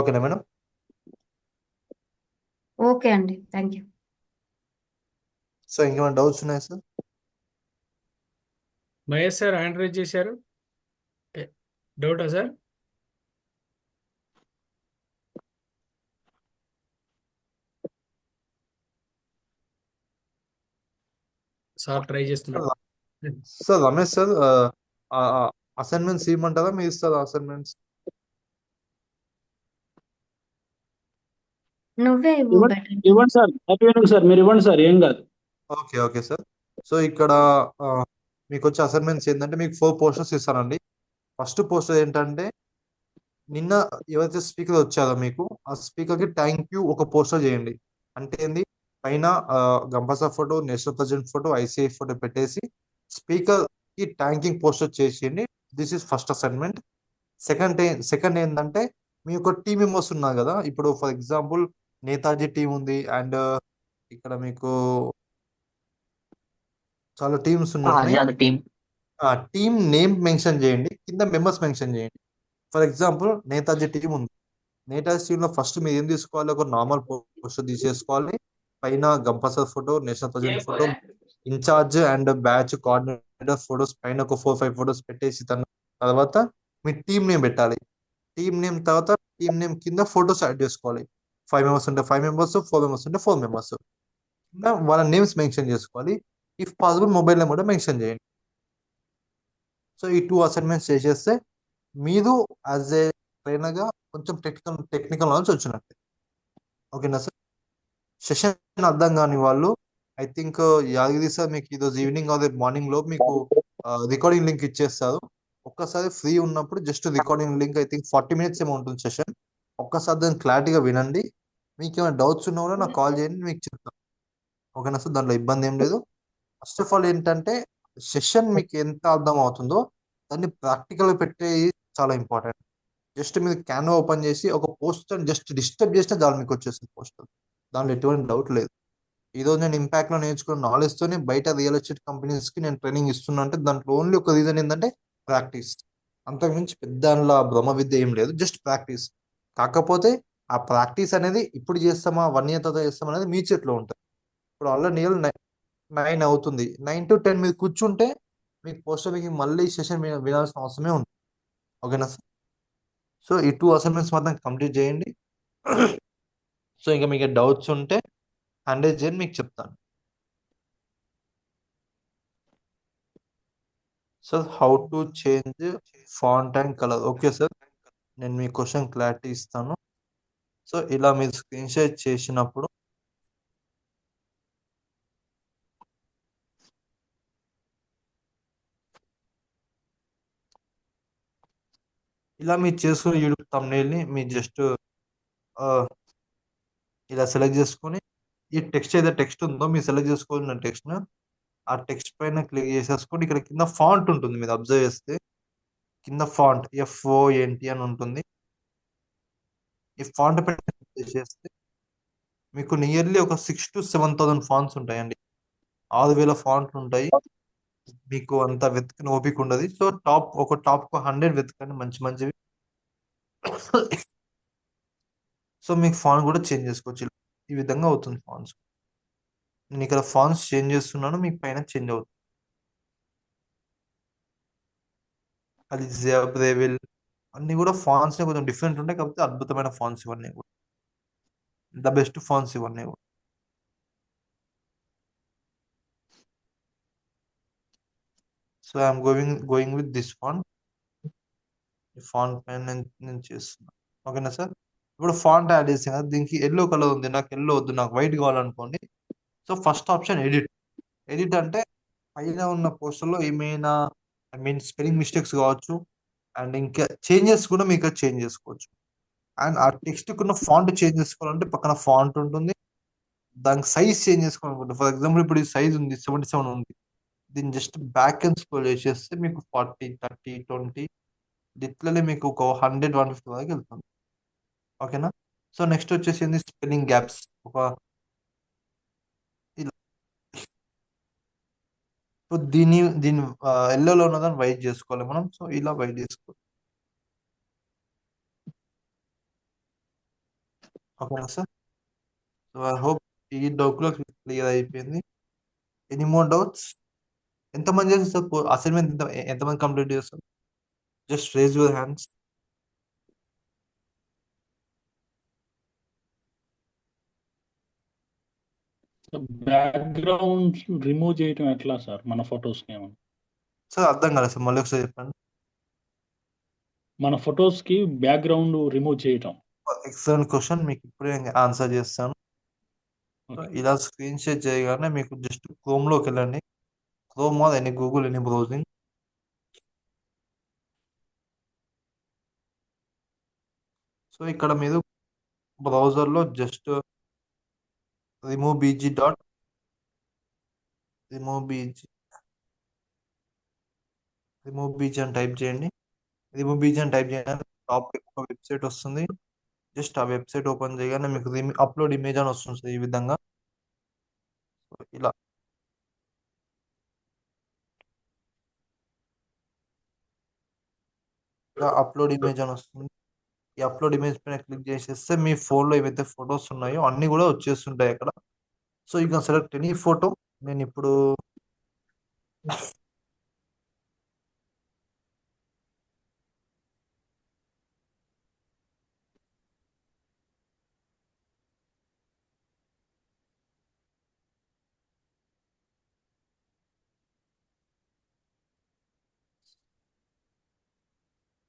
ఓకేనా madam? Okay, Andy. Thank you. So ఇంకేమైనా డౌట్స్ ఉన్నాయా sir? Mahesh sir hand raise చేశారు, డౌటా సార్? సార్ ట్రై చేస్తున్నారు. సార్ రమేష్ సార్ అసైన్మెంట్స్ ఇవ్వమంటారా మీరు ఇస్తారా అసైన్మెంట్స్? నువ్వే ఇవ్వు better. ఇవ్వండి సార్, హ్యాపీ ఈవినింగ్ సార్, మీరు ఇవ్వండి సార్, ఏం కాదు. Okay sir. సో ఇక్కడ మీకు వచ్చే అసైన్మెంట్స్ ఏంటంటే మీకు 4 పోస్టర్స్ ఇస్తానండి. ఫస్ట్ పోస్టర్ ఏంటంటే నిన్న ఎవరైతే స్పీకర్ వచ్చారో మీకు ఆ స్పీకర్ కి థ్యాంక్ యూ ఒక పోస్టర్ చేయండి. అంటే ఏంది, పైన Gampa sir photo, national president photo, ICI photo పెట్టేసి స్పీకర్ కి థ్యాంకింగ్ పోస్టర్ చేసేయండి. This is first assignment. Second ఏంటంటే మీ యొక్క టీం మెంబర్స్ ఉన్నారు కదా, ఇప్పుడు ఫర్ ఎగ్జాంపుల్ నేతాజీ టీం ఉంది అండ్ ఇక్కడ మీకు చాలా టీమ్స్ ఉన్నాయి. టీం నేమ్ మెన్షన్ చేయండి, కింద మెంబర్స్ మెన్షన్ చేయండి. ఫర్ ఎగ్జాంపుల్ నేతాజీ టీం ఉంది. నేతాజీ టీమ్ లో ఫస్ట్ మీరు ఏం తీసుకోవాలి, ఒక నార్మల్ పోస్టర్ తీసేసుకోవాలి. పైన Gampa sir photo, national president photo, incharge and batch coordinator photos పైన ఒక 4-5 ఫోటోస్ పెట్టేసి తర్వాత మీ టీం నేమ్ పెట్టాలి. టీం నేమ్ తర్వాత టీం నేమ్ కింద ఫోటోస్ యాడ్ చేసుకోవాలి. 5 మెంబర్స్ ఉంటే 5 మెంబర్స్, 4 మెంబర్స్ ఉంటే 4 మెంబర్స్ కింద వాళ్ళ నేమ్స్ మెన్షన్ చేసుకోవాలి. ఇఫ్ పాసిబుల్ మొబైల్ నెంబర్ కూడా మెన్షన్ చేయండి. సో ఈ 2 అసైన్మెంట్స్ చేసేస్తే మీరు యాజ్ ఏ ట్రైనర్ గా కొంచెం టెక్నికల్ నాలెడ్జ్ వచ్చినట్టే. ఓకేనా సార్? సెషన్ అర్థం కాని వాళ్ళు ఐ థింక్ యాదగిరి సార్ మీకు ఈరోజు ఈవినింగ్ అదే మార్నింగ్ లో మీకు రికార్డింగ్ లింక్ ఇచ్చేస్తారు. ఒక్కసారి ఫ్రీ ఉన్నప్పుడు just recording link I think 40 minutes ఏమో ఉంటుంది సెషన్. ఒక్కసారి దాన్ని క్లారిటీగా వినండి. మీకు ఏమైనా డౌట్స్ ఉన్నా కూడా నాకు కాల్ చేయండి, మీకు చెప్తాను. ఓకేనా సార్? దాంట్లో ఇబ్బంది ఏం లేదు. ఫస్ట్ ఆఫ్ ఆల్ ఏంటంటే సెషన్ మీకు ఎంత అర్థం అవుతుందో దాన్ని ప్రాక్టికల్ పెట్టే చాలా ఇంపార్టెంట్. జస్ట్ మీరు క్యాన్వా ఓపెన్ చేసి ఒక పోస్టర్ జస్ట్ డిస్టర్బ్ చేస్తే చాలు మీకు వచ్చేస్తుంది పోస్టర్. దాంట్లో ఎటువంటి డౌట్ లేదు. ఈరోజు నేను ఇంపాక్ట్ లో నేర్చుకున్న నాలెడ్జ్ తోనే బయట రియల్ ఎస్టేట్ కంపెనీస్ కి నేను ట్రైనింగ్ ఇస్తున్నా అంటే దాంట్లో ఓన్లీ ఒక రీజన్ ఏంటంటే ప్రాక్టీస్. అంతకుమించి పెద్ద దానిలో బ్రహ్మ విద్య ఏం లేదు, జస్ట్ ప్రాక్టీస్. కాకపోతే ఆ ప్రాక్టీస్ అనేది ఇప్పుడు చేస్తామా 1 year తర్వాత చేస్తామా అనేది మీ చేతిలో ఉంటుంది. ఇప్పుడు ఆల్రెడీ నియర్ 9 అవుతుంది, 9 to 10 మీరు కూర్చుంటే మీకు పోస్టర్ మీకు మళ్ళీ సెషన్ వినాల్సిన అవసరమే ఉంటుంది. ఓకేనా సార్? సో ఈ 2 అసైన్మెంట్స్ మాత్రం కంప్లీట్ చేయండి. సో ఇంకా మీకు డౌట్స్ ఉంటే 100 చేయండి, మీకు చెప్తాను. Sir how to change font and colour. Okay sir, నేను మీ క్వశ్చన్ క్లారిటీ ఇస్తాను. సో ఇలా మీరు స్క్రీన్ షేర్ చేసినప్పుడు ఇలా మీరు చేసుకుని యూట్యూబ్ థంబ్నెయిల్ని మీరు జస్ట్ ఇలా సెలెక్ట్ చేసుకొని ఈ టెక్స్ట్ ఏదైతే టెక్స్ట్ ఉందో మీరు సెలెక్ట్ చేసుకోవాలన్న టెక్స్ట్ ఆ టెక్స్ట్ పైన క్లిక్ చేసేసుకొని ఇక్కడ కింద ఫాంట్ ఉంటుంది, మీరు అబ్జర్వ్ చేస్తే కింద ఫాంట్ FONT అని ఉంటుంది. ఈ ఫాంట్ పైన క్లిక్ చేస్తే మీకు నియర్లీ ఒక 6,000 to 7,000 ఫాంట్స్ ఉంటాయండి. 6,000 ఫాంట్లు ఉంటాయి. మీకు అంత వెతుకుని ఓపిక ఉండదు. సో టాప్ 100 వెతకండి మంచి మంచివి. సో మీకు ఫాంట్ కూడా చేంజ్ చేసుకోవచ్చు. ఈ విధంగా అవుతుంది ఫాంట్స్. నేను ఇక్కడ ఫాంట్స్ చేంజ్ చేస్తున్నాను, మీకు పైన చేంజ్ అవుతుంది. అది బ్రేవిల్ అన్ని కూడా ఫాంట్స్ కొంచెం డిఫరెంట్ ఉంటాయి, కాకపోతే అద్భుతమైన ఫాంట్స్ ఇవన్నీ కూడా, ద బెస్ట్ ఫాంట్స్ ఇవన్నీ కూడా. So I'm going with this font. ఈ ఫాంట్ పైన నేను చేస్తున్నాను. ఓకేనా సార్? ఇప్పుడు ఫాంట్ యాడ్ చేసాను కదా, దీనికి ఎల్లో కలర్ ఉంది, నాకు ఎల్లో వద్దు, నాకు వైట్ కావాలనుకోండి. సో ఫస్ట్ ఆప్షన్ ఎడిట్ అంటే పైన ఉన్న పోస్టర్లో ఏమైనా స్పెల్లింగ్ మిస్టేక్స్ కావచ్చు అండ్ ఇంకా చేంజెస్ కూడా మీకు చేంజ్ చేసుకోవచ్చు. అండ్ ఆ టెక్స్ట్ కున్న ఫాంట్ చేంజ్ చేసుకోవాలంటే పక్కన ఫాంట్ ఉంటుంది, దానికి సైజ్ చేంజ్ చేసుకోవాలనుకుంటే ఫర్ ఎగ్జాంపుల్ ఇప్పుడు ఈ సైజ్ ఉంది 77 ఉంది, దీన్ని జస్ట్ బ్యాక్ అండ్ స్క్రోల్ చేసేస్తే మీకు 40, 30, 20 ఇట్లనే మీకు ఒక 100, 150 వరకు వెళ్తుంది. ఓకేనా? సో నెక్స్ట్ వచ్చేసి స్పెల్లింగ్ గ్యాప్స్. సో దీని ఎల్లోలో ఉన్నదాన్ని వైట్ చేసుకోవాలి మనం. సో ఇలా వైట్ చేసుకోవాలి. ఓకేనా సార్? సో ఐ హోప్ ఈ డౌట్ లో క్లియర్ అయిపోయింది. Any more doubts? ఎంతమంది చేస్తారు అసైన్మెంట్? ఎంతమంది కంప్లీట్ చేస్తారు? Just raise your hands. Background remove చేయటం ఎట్లా సార్ మన ఫొటోస్ కి? సార్ అర్థం కాలేదు సార్, మళ్ళీ ఒకసారి చెప్పండి. మన ఫొటోస్ కి బ్యాక్గ్రౌండ్ రిమూవ్ చేయటం. ఎక్సలెంట్ క్వశ్చన్, మీకు ఇప్పుడే ఆన్సర్ చేస్తాను. ఇలా స్క్రీన్ షేర్ చేయగానే మీకు జస్ట్ క్రోమ్ లోకి వెళ్ళండి. Chrome or any Google, any browsing. So ఇక్కడ మీరు బ్రౌజర్లో just remove BG dot remove BG remove BG అని టైప్ చేయండి. రిమూవ్ బీజీ అని టైప్ చేయగానే టాప్ ఒక వెబ్సైట్ వస్తుంది. జస్ట్ ఆ వెబ్సైట్ ఓపెన్ చేయగానే మీకు అప్లోడ్ ఇమేజ్ అని వస్తుంది ఈ విధంగా. ఇలా అప్లోడ్ ఇమేజ్ అని వస్తుంది. ఈ అప్లోడ్ ఇమేజ్ పైన క్లిక్ చేసేస్తే మీ ఫోన్లో ఏవైతే ఫొటోస్ ఉన్నాయో అన్ని కూడా వచ్చేస్తుంటాయి అక్కడ. So you can select any photo. నేను ఇప్పుడు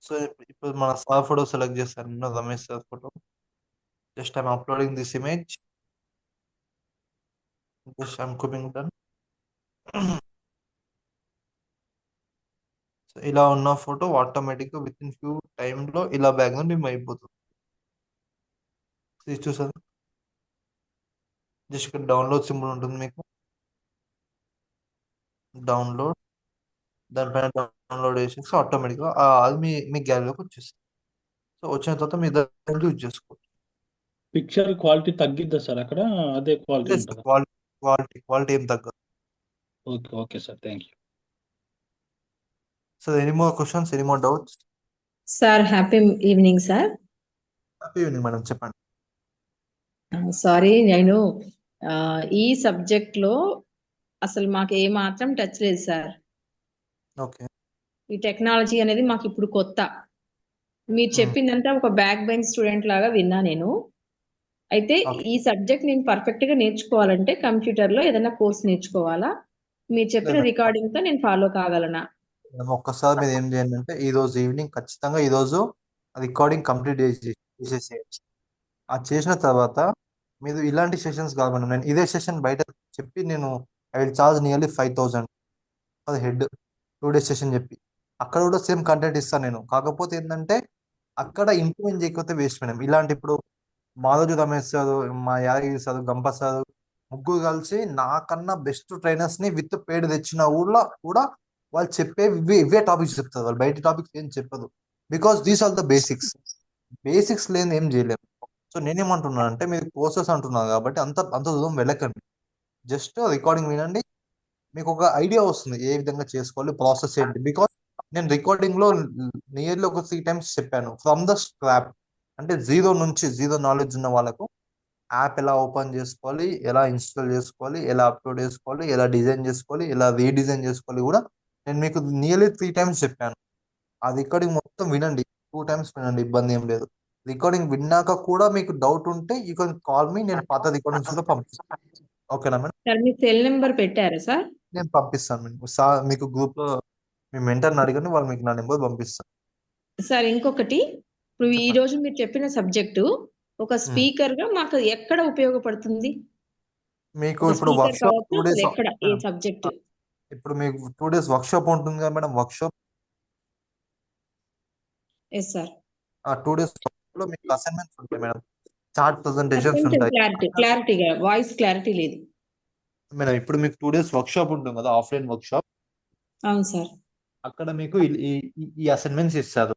సో ఇప్పుడు మన సార్ ఫోటో సెలెక్ట్ చేస్తాను, Ramesh sir photo. Just I'm uploading this image. Just I'm cooking done. So ఇలా ఉన్న ఫోటో ఆటోమేటిక్గా విత్ ఇన్ ఫ్యూ టైంలో ఇలా బ్యాక్గ్రౌండ్ రిమూవ్ అయిపోతుంది. చూసారు, జస్ట్ ఇక్కడ డౌన్లోడ్ సింబల్ ఉంటుంది మీకు. డౌన్లోడ్, దానిపైన డౌన్లోడ్ చేసేసి ఆటోమేటిక్గా అది మీ గ్యాలరీలోకి వచ్చేస్తుంది. సో వచ్చిన తర్వాత మీ దాన్ని యూజ్ చేసుకోవచ్చు. పిక్చర్ క్వాలిటీ తగ్గిద్దా సార్ అక్కడ? అదే క్వాలిటీ ఉంటుందా? క్వాలిటీ ఏం తగ్గదు. Okay okay sir, thank you. So any more questions, any more doubts? Sir happy evening sir. Happy evening madam, చెప్పండి. సారీ, నేను ఈ సబ్జెక్ట్ లో అసలు మాకు ఏ మాత్రం టచ్ లేదు సార్. ఓకే. ఈ టెక్నాలజీ అనేది మాకు ఇప్పుడు కొత్త. మీరు చెప్పిందంటే ఒక బ్యాక్ బెంచ్ స్టూడెంట్ లాగా విన్నా నేను. అయితే ఈ సబ్జెక్ట్ నేను పర్ఫెక్ట్ గా నేర్చుకోవాలంటే కంప్యూటర్ లో ఏదైనా కోర్స్ నేర్చుకోవాలా? మీరు చెప్పిన రికార్డింగ్ తో నేను ఫాలో కాగలనా? ఒక్కసారి మీరు ఏం చేయండి అంటే ఈ రోజు ఈవినింగ్ ఖచ్చితంగా ఈ రోజు రికార్డింగ్ కంప్లీట్ చేసేసేయండి. అది చేసిన తర్వాత మీరు ఇలాంటి సెషన్స్ కావాలి. నేను ఇదే సెషన్ బయట చెప్పి నేను ఐ విల్ చార్జ్ నియర్లీ 5,000 అది హెడ్ 2 days సెషన్ చెప్పి అక్కడ కూడా సేమ్ కంటెంట్ ఇస్తాను నేను. కాకపోతే ఏంటంటే అక్కడ ఇంప్లిమెంట్ చేయకపోతే వేస్ట్ మేడం. ఇలాంటి ఇప్పుడు మాధవ్ రమేష్ సార్, మా యాదగిరి సార్, గంప సార్ ముగ్గురు కలిసి నాకన్నా బెస్ట్ ట్రైనర్స్ ని విత్ పేడ్ తెచ్చిన ఊళ్ళో కూడా వాళ్ళు చెప్పే ఇవే టాపిక్స్ చెప్తారు. వాళ్ళు బయట టాపిక్స్ ఏం చెప్పదు. Because these are the basics. Basics లేని ఏం చేయలేము. సో నేనేమంటున్నాను అంటే మీరు కోర్సెస్ అంటున్నారు కాబట్టి అంత దూరం వెళ్ళకండి. జస్ట్ రికార్డింగ్ వినండి, మీకు ఒక ఐడియా వస్తుంది ఏ విధంగా చేసుకోవాలి, ప్రాసెస్ ఏంటి. బికాస్ నేను రికార్డింగ్ లో నియర్లీ ఒక 3 times చెప్పాను ఫ్రమ్ ద స్క్రాప్. అంటే జీరో నాలెడ్జ్ ఉన్న వాళ్ళకు యాప్ ఎలా ఓపెన్ చేసుకోవాలి, ఎలా ఇన్స్టాల్ చేసుకోవాలి, ఎలా అప్లోడ్ చేసుకోవాలి, ఎలా డిజైన్ చేసుకోవాలి, ఎలా రీడిజైన్ చేసుకోవాలి కూడా నేను మీకు నియర్లీ 3 times చెప్పాను. ఆ రికార్డింగ్ మొత్తం వినండి, 2 times వినండి, ఇబ్బంది ఏం లేదు. రికార్డింగ్ విన్నాక కూడా మీకు డౌట్ ఉంటే యూ కెన్ కాల్ మీ, నేను పాత రికార్డింగ్స్ కూడా పంపిస్తాను. ఓకేనా మేడం? సార్ మీ సెల్ నెంబర్ పెట్టారా సార్? నేను పంపిస్తాను మేడం. సార్ మీకు గ్రూప్ లో మీ మెంటర్ని అడిగండి, వాళ్ళు మీకు నా నెంబర్ పంపిస్తాను. సార్ ఇంకొకటి, ఇప్పుడు ఈ రోజు మీరు చెప్పిన సబ్జెక్టు ఒక స్పీకర్ గా మాకు ఎక్కడ ఉపయోగపడుతుంది? మీకు ఇప్పుడు వర్క్షాప్ 2 days ఎక్కడ, ఏ సబ్జెక్ట్? ఇప్పుడు మీకు 2 days వర్క్షాప్ ఉంటుంది కదా మేడం, వర్క్షాప్. Yes sir. ఆ 2 days లో మీకు అసైన్మెంట్స్ ఉంటాయి మేడం, చార్ట్ ప్రెజెంటేషన్స్ ఉంటాయి. క్లారిటీగా వాయిస్ క్లారిటీ లేదు మేడం. ఇప్పుడు మీకు 2 days వర్క్షాప్ ఉంటుంది కదా, ఆఫ్లైన్ వర్క్షాప్. అవును సార్. అక్కడ మీకు ఈ అసైన్మెంట్స్ ఇస్తారు.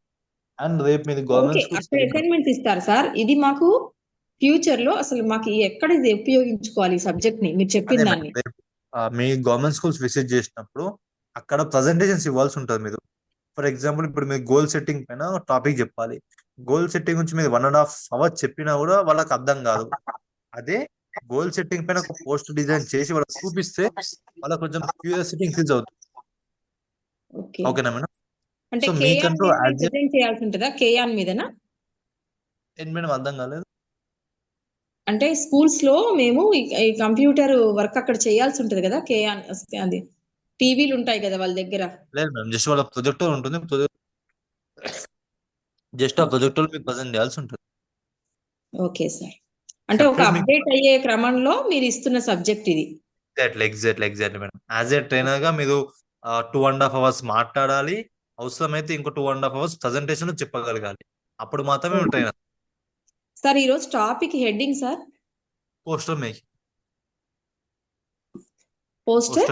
అండ్ రేపు మీరు గవర్నమెంట్ అసైన్మెంట్స్ ఇస్తారు సార్. ఇది మాకు ఫ్యూచర్ లో అసలు మాకు ఎక్కడ ఇది ఉపయోగించుకోవాలి ఈ సబ్జెక్ట్ ని మీరు చెప్పిన దాన్ని? మీ గవర్నమెంట్ స్కూల్స్ విజిట్ చేసినప్పుడు అక్కడ ప్రజెంటేషన్స్ ఇవ్వాల్సి ఉంటుంది. మీరు ఫర్ ఎగ్జాంపుల్ ఇప్పుడు మీరు గోల్ సెట్టింగ్ పైన టాపిక్ చెప్పాలి. గోల్ సెట్టింగ్ గురించి మీరు 1.5 hours చెప్పినా కూడా వాళ్ళకి అర్థం కాదు. అదే గోల్ సెట్టింగ్ పైన ఒక పోస్ట్ డిజైన్ చేసి వాళ్ళకి చూపిస్తే వాళ్ళకి కొంచెం క్యూరియాసిటీ ఇంక్రీజ్ అవుతుంది. ఓకేనా మేడం? అంటే సో మీకంటూ ప్రెజెంట్ చేయాల్సి ఉంటుందా? కేయాన్ మీదనా? ఏంటి మేడం, అర్థం కాలేదు. అంటే స్కూల్స్ లో మేము ఈ కంప్యూటర్ వర్క్ అక్కడ చేయాల్సి ఉంటది కదా, కేయాన్ అది టీవీలు ఉంటాయి కదా వాళ్ళ దగ్గర. లేదు మేడం, జస్ట్ వాళ్ళ ప్రొజెక్టర్ ఉంటుంది, జస్ట్ ఆ ప్రొజెక్టర్ మీకు ప్రజెంట్ చేయాల్సి ఉంటుంది. Okay sir. అంటే ఒక అప్డేట్ అయ్యే క్రమంలో మీరు ఇస్తున్న సబ్జెక్ట్ ఇది. Exactly madam. As a trainer గా మీరు 2.5 hours మాట్లాడాలి. అవసరమైతే ఇంకో 2.5 hours ప్రజెంటేషన్ చెప్పగలగాలి. అప్పుడు మాత్రమే ట్రైనర్. సార్ ఈరోజు topic heading sir poster making, poster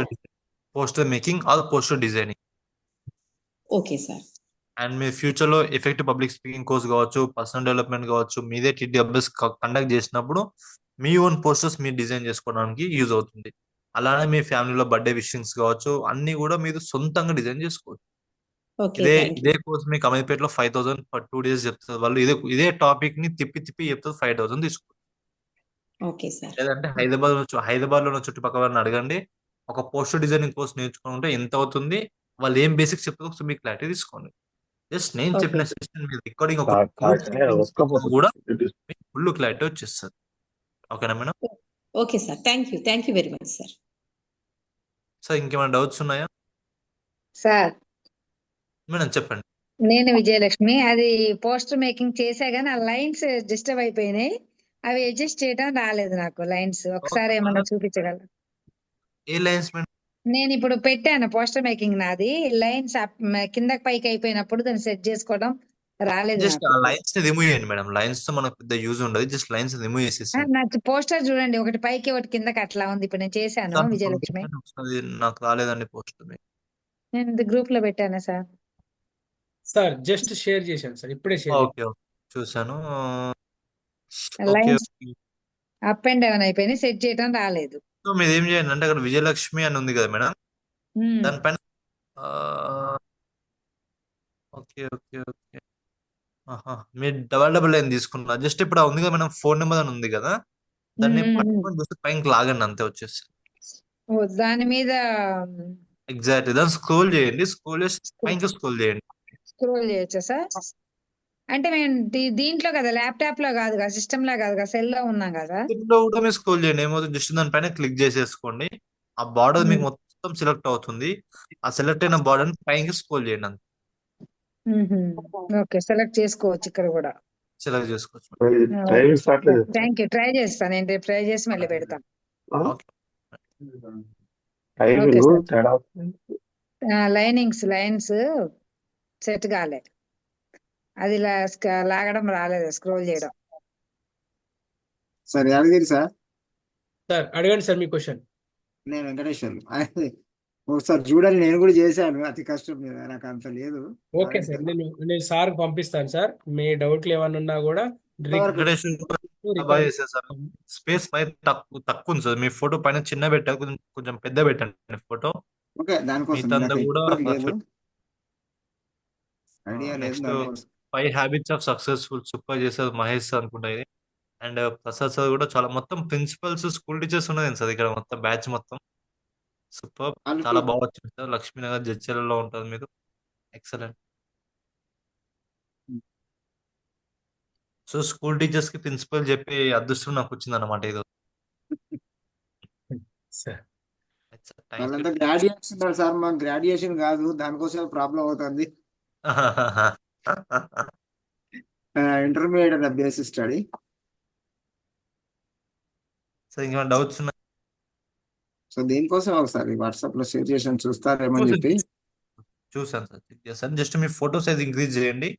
poster making or poster designing. Okay sir. And మీ ఫ్యూచర్లో ఎఫెక్టివ్ పబ్లిక్ స్పీకింగ్ కోర్స్ కావచ్చు, పర్సనల్ డెవలప్మెంట్ కావచ్చు, మీదే TDWS కండక్ట్ చేసినప్పుడు మీ ఓన్ పోస్టర్స్ మీరు డిజైన్ చేసుకోవడానికి యూజ్ అవుతుంది. అలానే మీ ఫ్యామిలీలో బర్త్డే విషింగ్స్ కావచ్చు, అన్ని కూడా మీరు సొంతంగా డిజైన్ చేసుకోవచ్చు. ఇదే కోర్స్ మీకు అమీర్పేటలో 5,000 ఫర్ 2 days చెప్తారు వాళ్ళు. ఇదే టాపిక్ ని తిప్పి చెప్తారు, 5,000 తీసుకోవచ్చు. Okay sir. లేదంటే హైదరాబాద్ లో చుట్టుపక్కల వాళ్ళని అడగండి, ఒక పోస్టర్ డిజైనింగ్ కోర్స్ నేర్చుకుంటే ఎంత అవుతుంది, వాళ్ళు ఏం బేసిక్స్ చెప్తారో ఒకసారి మీకు క్లారిటీ తీసుకోండి. జస్ట్ నేను చెప్పిన సెషన్ మీరు రికార్డింగ్ కూడా ఫుల్ క్లారిటీ వచ్చేస్తుంది. ఓకేనా madam? Okay sir, thank you very much sir. Sir ఇంకేమైనా డౌట్స్ ఉన్నాయా సార్? మేడం చెప్పండి. నేను విజయలక్ష్మి. అది పోస్టర్ మేకింగ్ చేసా గానీ ఆ లైన్స్ డిస్టర్బ్ అయిపోయినాయి. అవి అడ్జస్ట్ చేయడం రాలేదు నాకు. లైన్స్ ఒకసారి ఏమన్నా చూపించగలరు? ఏ లైన్స్ మేడం? నేను ఇప్పుడు పెట్టాను పోస్టర్ మేకింగ్, నాది లైన్స్ కిందకి పైకి అయిపోయినప్పుడు దాన్ని సెట్ చేసుకోవడం రాలేదు. జస్ట్ ఆ లైన్స్ ని రిమూవ్ చేయండి మేడం. లైన్స్ తో మనకు పెద్ద యూజ్ ఉండదు. జస్ట్ లైన్స్ రిమూవ్ చేసేసి నాకు పోస్టర్ చూడండి, ఒకటి పైకి ఒకటి కిందకి అట్లా ఉంది. ఇప్పుడు నేను చేశాను విజయలక్ష్మి. నాకు రాలేదండి పోస్టర్. నేను ఇది గ్రూప్ లో పెట్టాను సార్. సార్ జస్ట్ షేర్ చేశాను సార్, ఇప్పుడే షేర్. ఓకే చూసాను. లైన్స్ అప్ అండ్ డౌన్ అయిపోయింది, సెట్ చేయడం రాలేదు. సో మీరు ఏం చేయండి అంటే, అక్కడ విజయలక్ష్మి అని ఉంది కదా మేడం, దానిపైన ఓకే ఓకే ఓకే మీరు డబల్ లైన్ తీసుకున్నా. జస్ట్ ఇప్పుడు ఉంది కదా మేడం, ఫోన్ నెంబర్ అని ఉంది కదా, దాన్ని పట్టుకొని జస్ట్ పైకి లాగండి, అంతే వచ్చేసి. దాని మీద ఎగ్జాక్ట్లీ దాన్ని స్క్రోల్ చేయండి. స్క్రోల్ చేసి పైకి స్క్రోల్ చేయండి. స్క్రోల్ చేయొచ్చా సార్? అంటే మేము దీంట్లో కదా, ల్యాప్టాప్ లో కాదు కదా, సిస్టమ్ లో కాదు కదా, సెల్ లో ఉన్నాం కదా. దీంట్లో కూడా మీరు స్క్రోల్ చేయండి. ఏమవుతుంది, జస్ట్ దానిపైన క్లిక్ చేసేసుకోండి. ఆ బార్డర్ మీకు మొత్తం సెలెక్ట్ అవుతుంది. ఆ సెలెక్ట్ అయిన బార్డర్ పైకి స్క్రోల్ చేయండి, అంతే. ఓకే, సెలెక్ట్ చేసుకోవచ్చు ఇక్కడ కూడా. సెలెక్ట్ చేసుకోవచ్చు. థ్యాంక్ యూ, ట్రై చేస్తాను. నేను రేపు ట్రై చేసి మళ్ళీ పెడతాను. లైన్స్ సెట్ కాలే, అది లాగడం రాలేదు, స్క్రోల్ చేయడం. Sir Yadagiri sir. సార్ అడగండి సార్ మీ క్వశ్చన్. నేను వెంకటేశ్వర్. ఒకసారి చూడండి, నేను కూడా చేశాను, అతి కష్టం మీద, నాకు అంత లేదు. ఓకే సార్, నేను సార్ పంపిస్తాను సార్. మీ డౌట్లు ఏమైనా ఉన్నా కూడా స్పేస్ తక్కువ ఉంది సార్. మీ ఫోటో పైన చిన్న పెట్టారు, కొంచెం పెద్ద పెట్టండి ఫోటో. ఓకే, దానికోసం కూడా ఐడియా లేదు. 5 హ్యాబిట్స్ ఆఫ్ సక్సెస్ఫుల్ సూపర్ చేశారు మహేష్ సార్ అనుకుంటా ఇది. అండ్ ప్రసాద్ సార్ కూడా చాలా, మొత్తం ప్రిన్సిపల్స్, స్కూల్ టీచర్స్ ఉన్నది సార్ ఇక్కడ, మొత్తం బ్యాచ్ మొత్తం సూపర్, చాలా బాగా వచ్చింది సార్. లక్ష్మీనగర్ జడ్చర్లలో ఉంటుంది మీరు. ఎక్సలెంట్. సో స్కూల్ టీచర్స్ కి ప్రిన్సిపల్ చెప్పి అదృష్టం నాకు వచ్చింది అనమాట ఇది. గ్రాడ్యుయేట్స్ ఉన్నారు సార్, మాకు గ్రాడ్యుయేషన్ కాదు, దానికోసం ప్రాబ్లం అవుతుంది. Intermediate basic study. సో ఇంకా డౌట్స్ ఉన్నాయి? సో దీనికోసం ఒకసారి వాట్సాప్ లో షేర్ చేసి చూస్తారేమని చెప్పి చూసాను సార్, చెక్ చేశాను. జస్ట్ మీ ఫోటో సైజ్ ఇంక్రీజ్ చేయండి.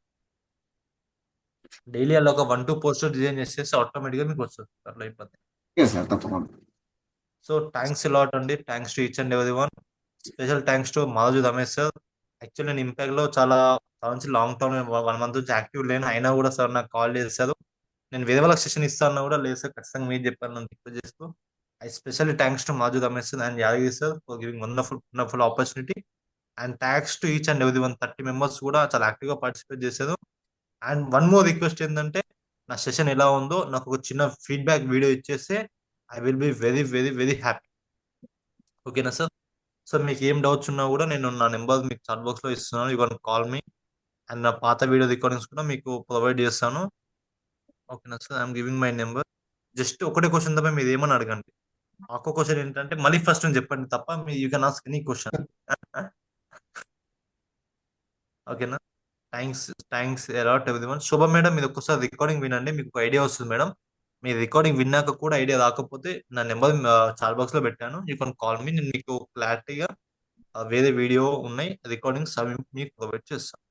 డైలీ అలా ఒక 1-2 పోస్టర్ డిజైన్ చేసేసి ఆటోమేటిక్ గా మీకు వస్తుంది అట్లా అయిపోతుంది. సో థ్యాంక్స్ లాట్ అండి. Thanks to each and every one. Special thanks to Madhu Ramesh sir. Actually నేను ఇంపాక్ట్ లో చాలా లాంగ్ టర్మ్ 1 month నుంచి యాక్టివ్ లేను, అయినా కూడా సార్ నాకు కాల్ చేశారు. నేను వేరే వాళ్ళకి సెషన్ ఇస్తాను కూడా లేదు సార్, ఖచ్చితంగా మీరు చెప్పారు నన్ను రిక్వెస్ట్ చేస్తూ. I specially thanks to Madhu Ramesh sir and Yadagiri sir for giving wonderful opportunity. And thanks to each and every one 30 members కూడా చాలా యాక్టివ్ గా పార్టిసిపేట్ చేశారు. అండ్ వన్ మోర్ రిక్వెస్ట్ ఏంటంటే, నా సెషన్ ఎలా ఉందో నాకు ఒక చిన్న ఫీడ్బ్యాక్ వీడియో ఇచ్చేస్తే I will be very very very happy. ఓకేనా సార్? సో మీకు ఏం డౌట్స్ ఉన్నా కూడా నేను నా నెంబర్ మీకు చాట్ బాక్స్ లో ఇస్తున్నాను, you can call me. And నా పాత వీడియో రికార్డింగ్స్ కూడా మీకు ప్రొవైడ్ చేస్తాను. ఓకేనా sir? I'm giving my number. Just ఒకటే క్వశ్చన్ తప్ప మీరు ఏమని అడగండి. ఒక్క క్వశ్చన్ ఏంటంటే మళ్ళీ ఫస్ట్ నుంచి చెప్పండి తప్ప, you can ask any question. ఓకేనా? Thanks a lot everyone. Shobha madam, మీరు ఒక్కసారి రికార్డింగ్ వినండి, మీకు ఒక ఐడియా వస్తుంది మేడం. మీ రికార్డింగ్ విన్నాక కూడా ఐడియా రాకపోతే నా నెంబర్ చాట్ బాక్స్ లో పెట్టాను, యూ కెన్ కాల్ మీ. నేను మీకు క్లారిటీగా వేరే వీడియో ఉన్నాయి, రికార్డింగ్స్ అవి మీకు ప్రొవైడ్ చేస్తాను.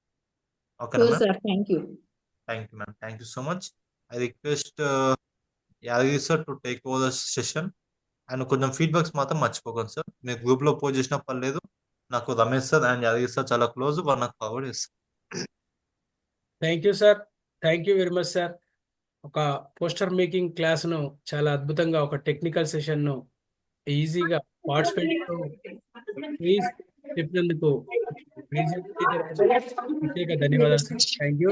ఓకేనా madam? Thank you madam, thank you so much. I request Yadagiri sir to take over the session. And కొంచెం ఫీడ్బ్యాక్స్ మాత్రం మర్చిపోకండి సార్. మీరు గ్రూప్లో పోస్ట్ చేసిన పర్లేదు, నాకు Ramesh sir and Yadagiri sir చాలా క్లోజ్, వాళ్ళు నాకు ఫార్వర్డ్ చేస్తారు. Thank you sir, thank you very much sir. ఒక పోస్టర్ మేకింగ్ క్లాస్ను చాలా అద్భుతంగా, ఒక టెక్నికల్ సెషన్ను ఈజీగా పార్టిసిపేట్ చెప్పినందుకు ప్రత్యేక ధన్యవాదాలు సార్. Thank you.